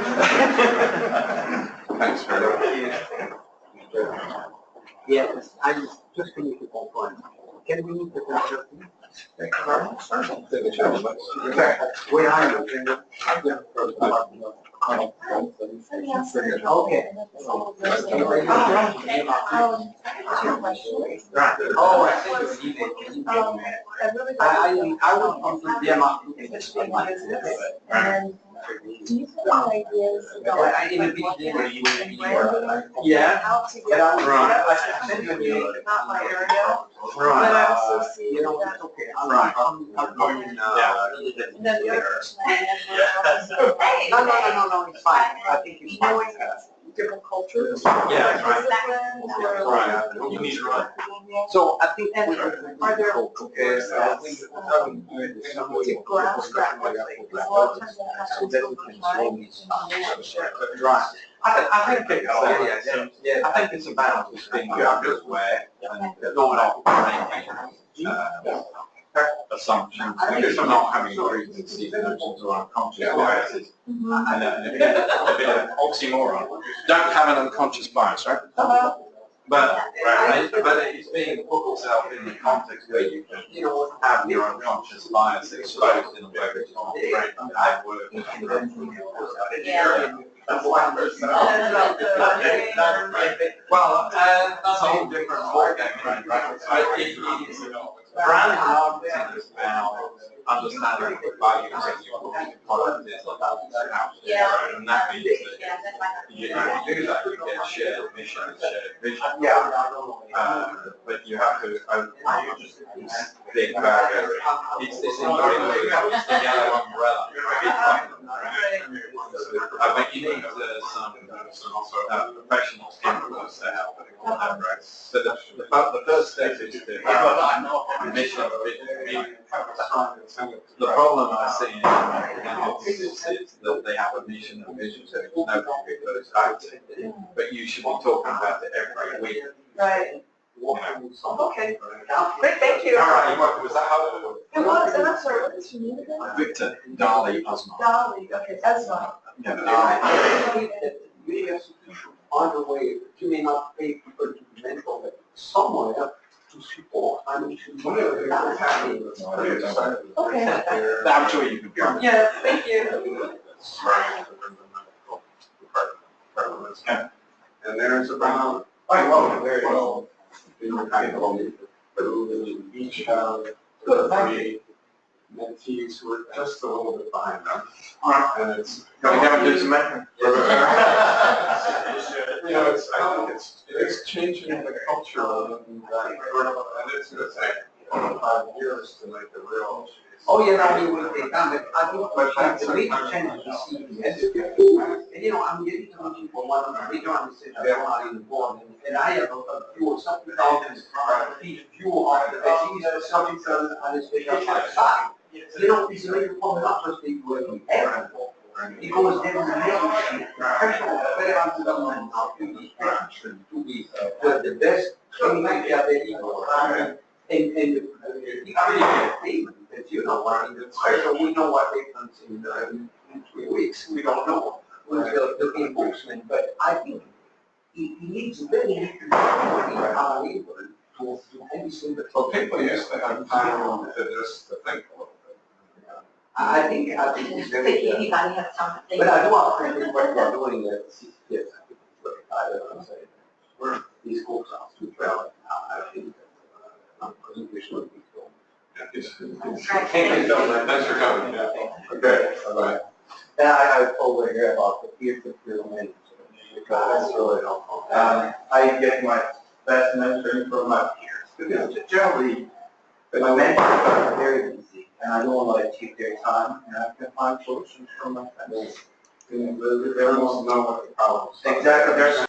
Thanks very much. Yes, I just finished the whole point. Can we move the picture? Thank you very much, sir. Where are you? Okay. Right. Oh, I think you need it. I will complete them up. And do you have any ideas about Yeah. how to get out not my area, but I also see You know, that. it's okay. Right. I'm going, And then the other question I had was, No, it's fine. I think it's fine. knowing different cultures. Yeah, right. Disciplines or Right. You need to run. So I think And are there okay, to grasp that quickly? Because a lot of times that happens overnight in relationship. Right. I think it's about just being aware and not assumptions. Because I'm not having preconceived notions or unconscious biases. And a bit of oxymoron. Don't have an unconscious bias, right? But it's being put yourself in the context where you can have your unconscious bias exposed in a way which is not great and work. Well, that's a whole different ballgame, right? Brand marketing is about understanding the values of your product is and that means that you do that, you get shared mission and shared vision. But you have to think about it. It's this enjoyment, it's the yellow umbrella. I think you need some professional influence to help it. But the first step is to have a mission and vision. The problem I see in offices is that they have a mission and vision that nobody goes back to. But you should be talking about it every week. Right. Okay. Great, thank you. All right, you're welcome. Was that helpful? It was, and I'm sorry, what is your name again? Victor, Darley-Usmar. Darley, okay, Usmar. We have sufficient other way, you may not pay people to be mentored, but somewhere to support and to Okay. I'm sure you can go. Yes, thank you. And there's about very well, each have three mentees who are just a little bit behind them. And it's. Can we have a good semester? You know, it's changing the culture and it's going to take 5 years to make a real. Oh, yeah, no, we will take time, but I think the major change is CTS. And you know, I'm getting to know people one of the major decisions are involved, and I have a few of some thousands few of the disease subjects and especially outside. You know, it's a major problem, not just the working area, because there is a relationship, professional relevant development to be the best clinical care they equal. And the payment that you know what so we know what happens in 3 weeks. We don't know the reimbursement, but I think it needs very little money available to any single. Well, people used to have time to just to think a little bit. I think it's But very. anybody has something. But I do appreciate what they're doing at CTS. I think it's very high. Where these schools are to travel. I think presentation would be cool. Thanks for coming. Yeah. Okay, bye-bye. And I told her here about the peer-to-peer management, because that's really helpful. I get my best mentoring from my peers, because generally, my mentors are very busy, and I don't want to take their time, and I can find solutions for my friends. Everyone know what the problem is. Exactly, there's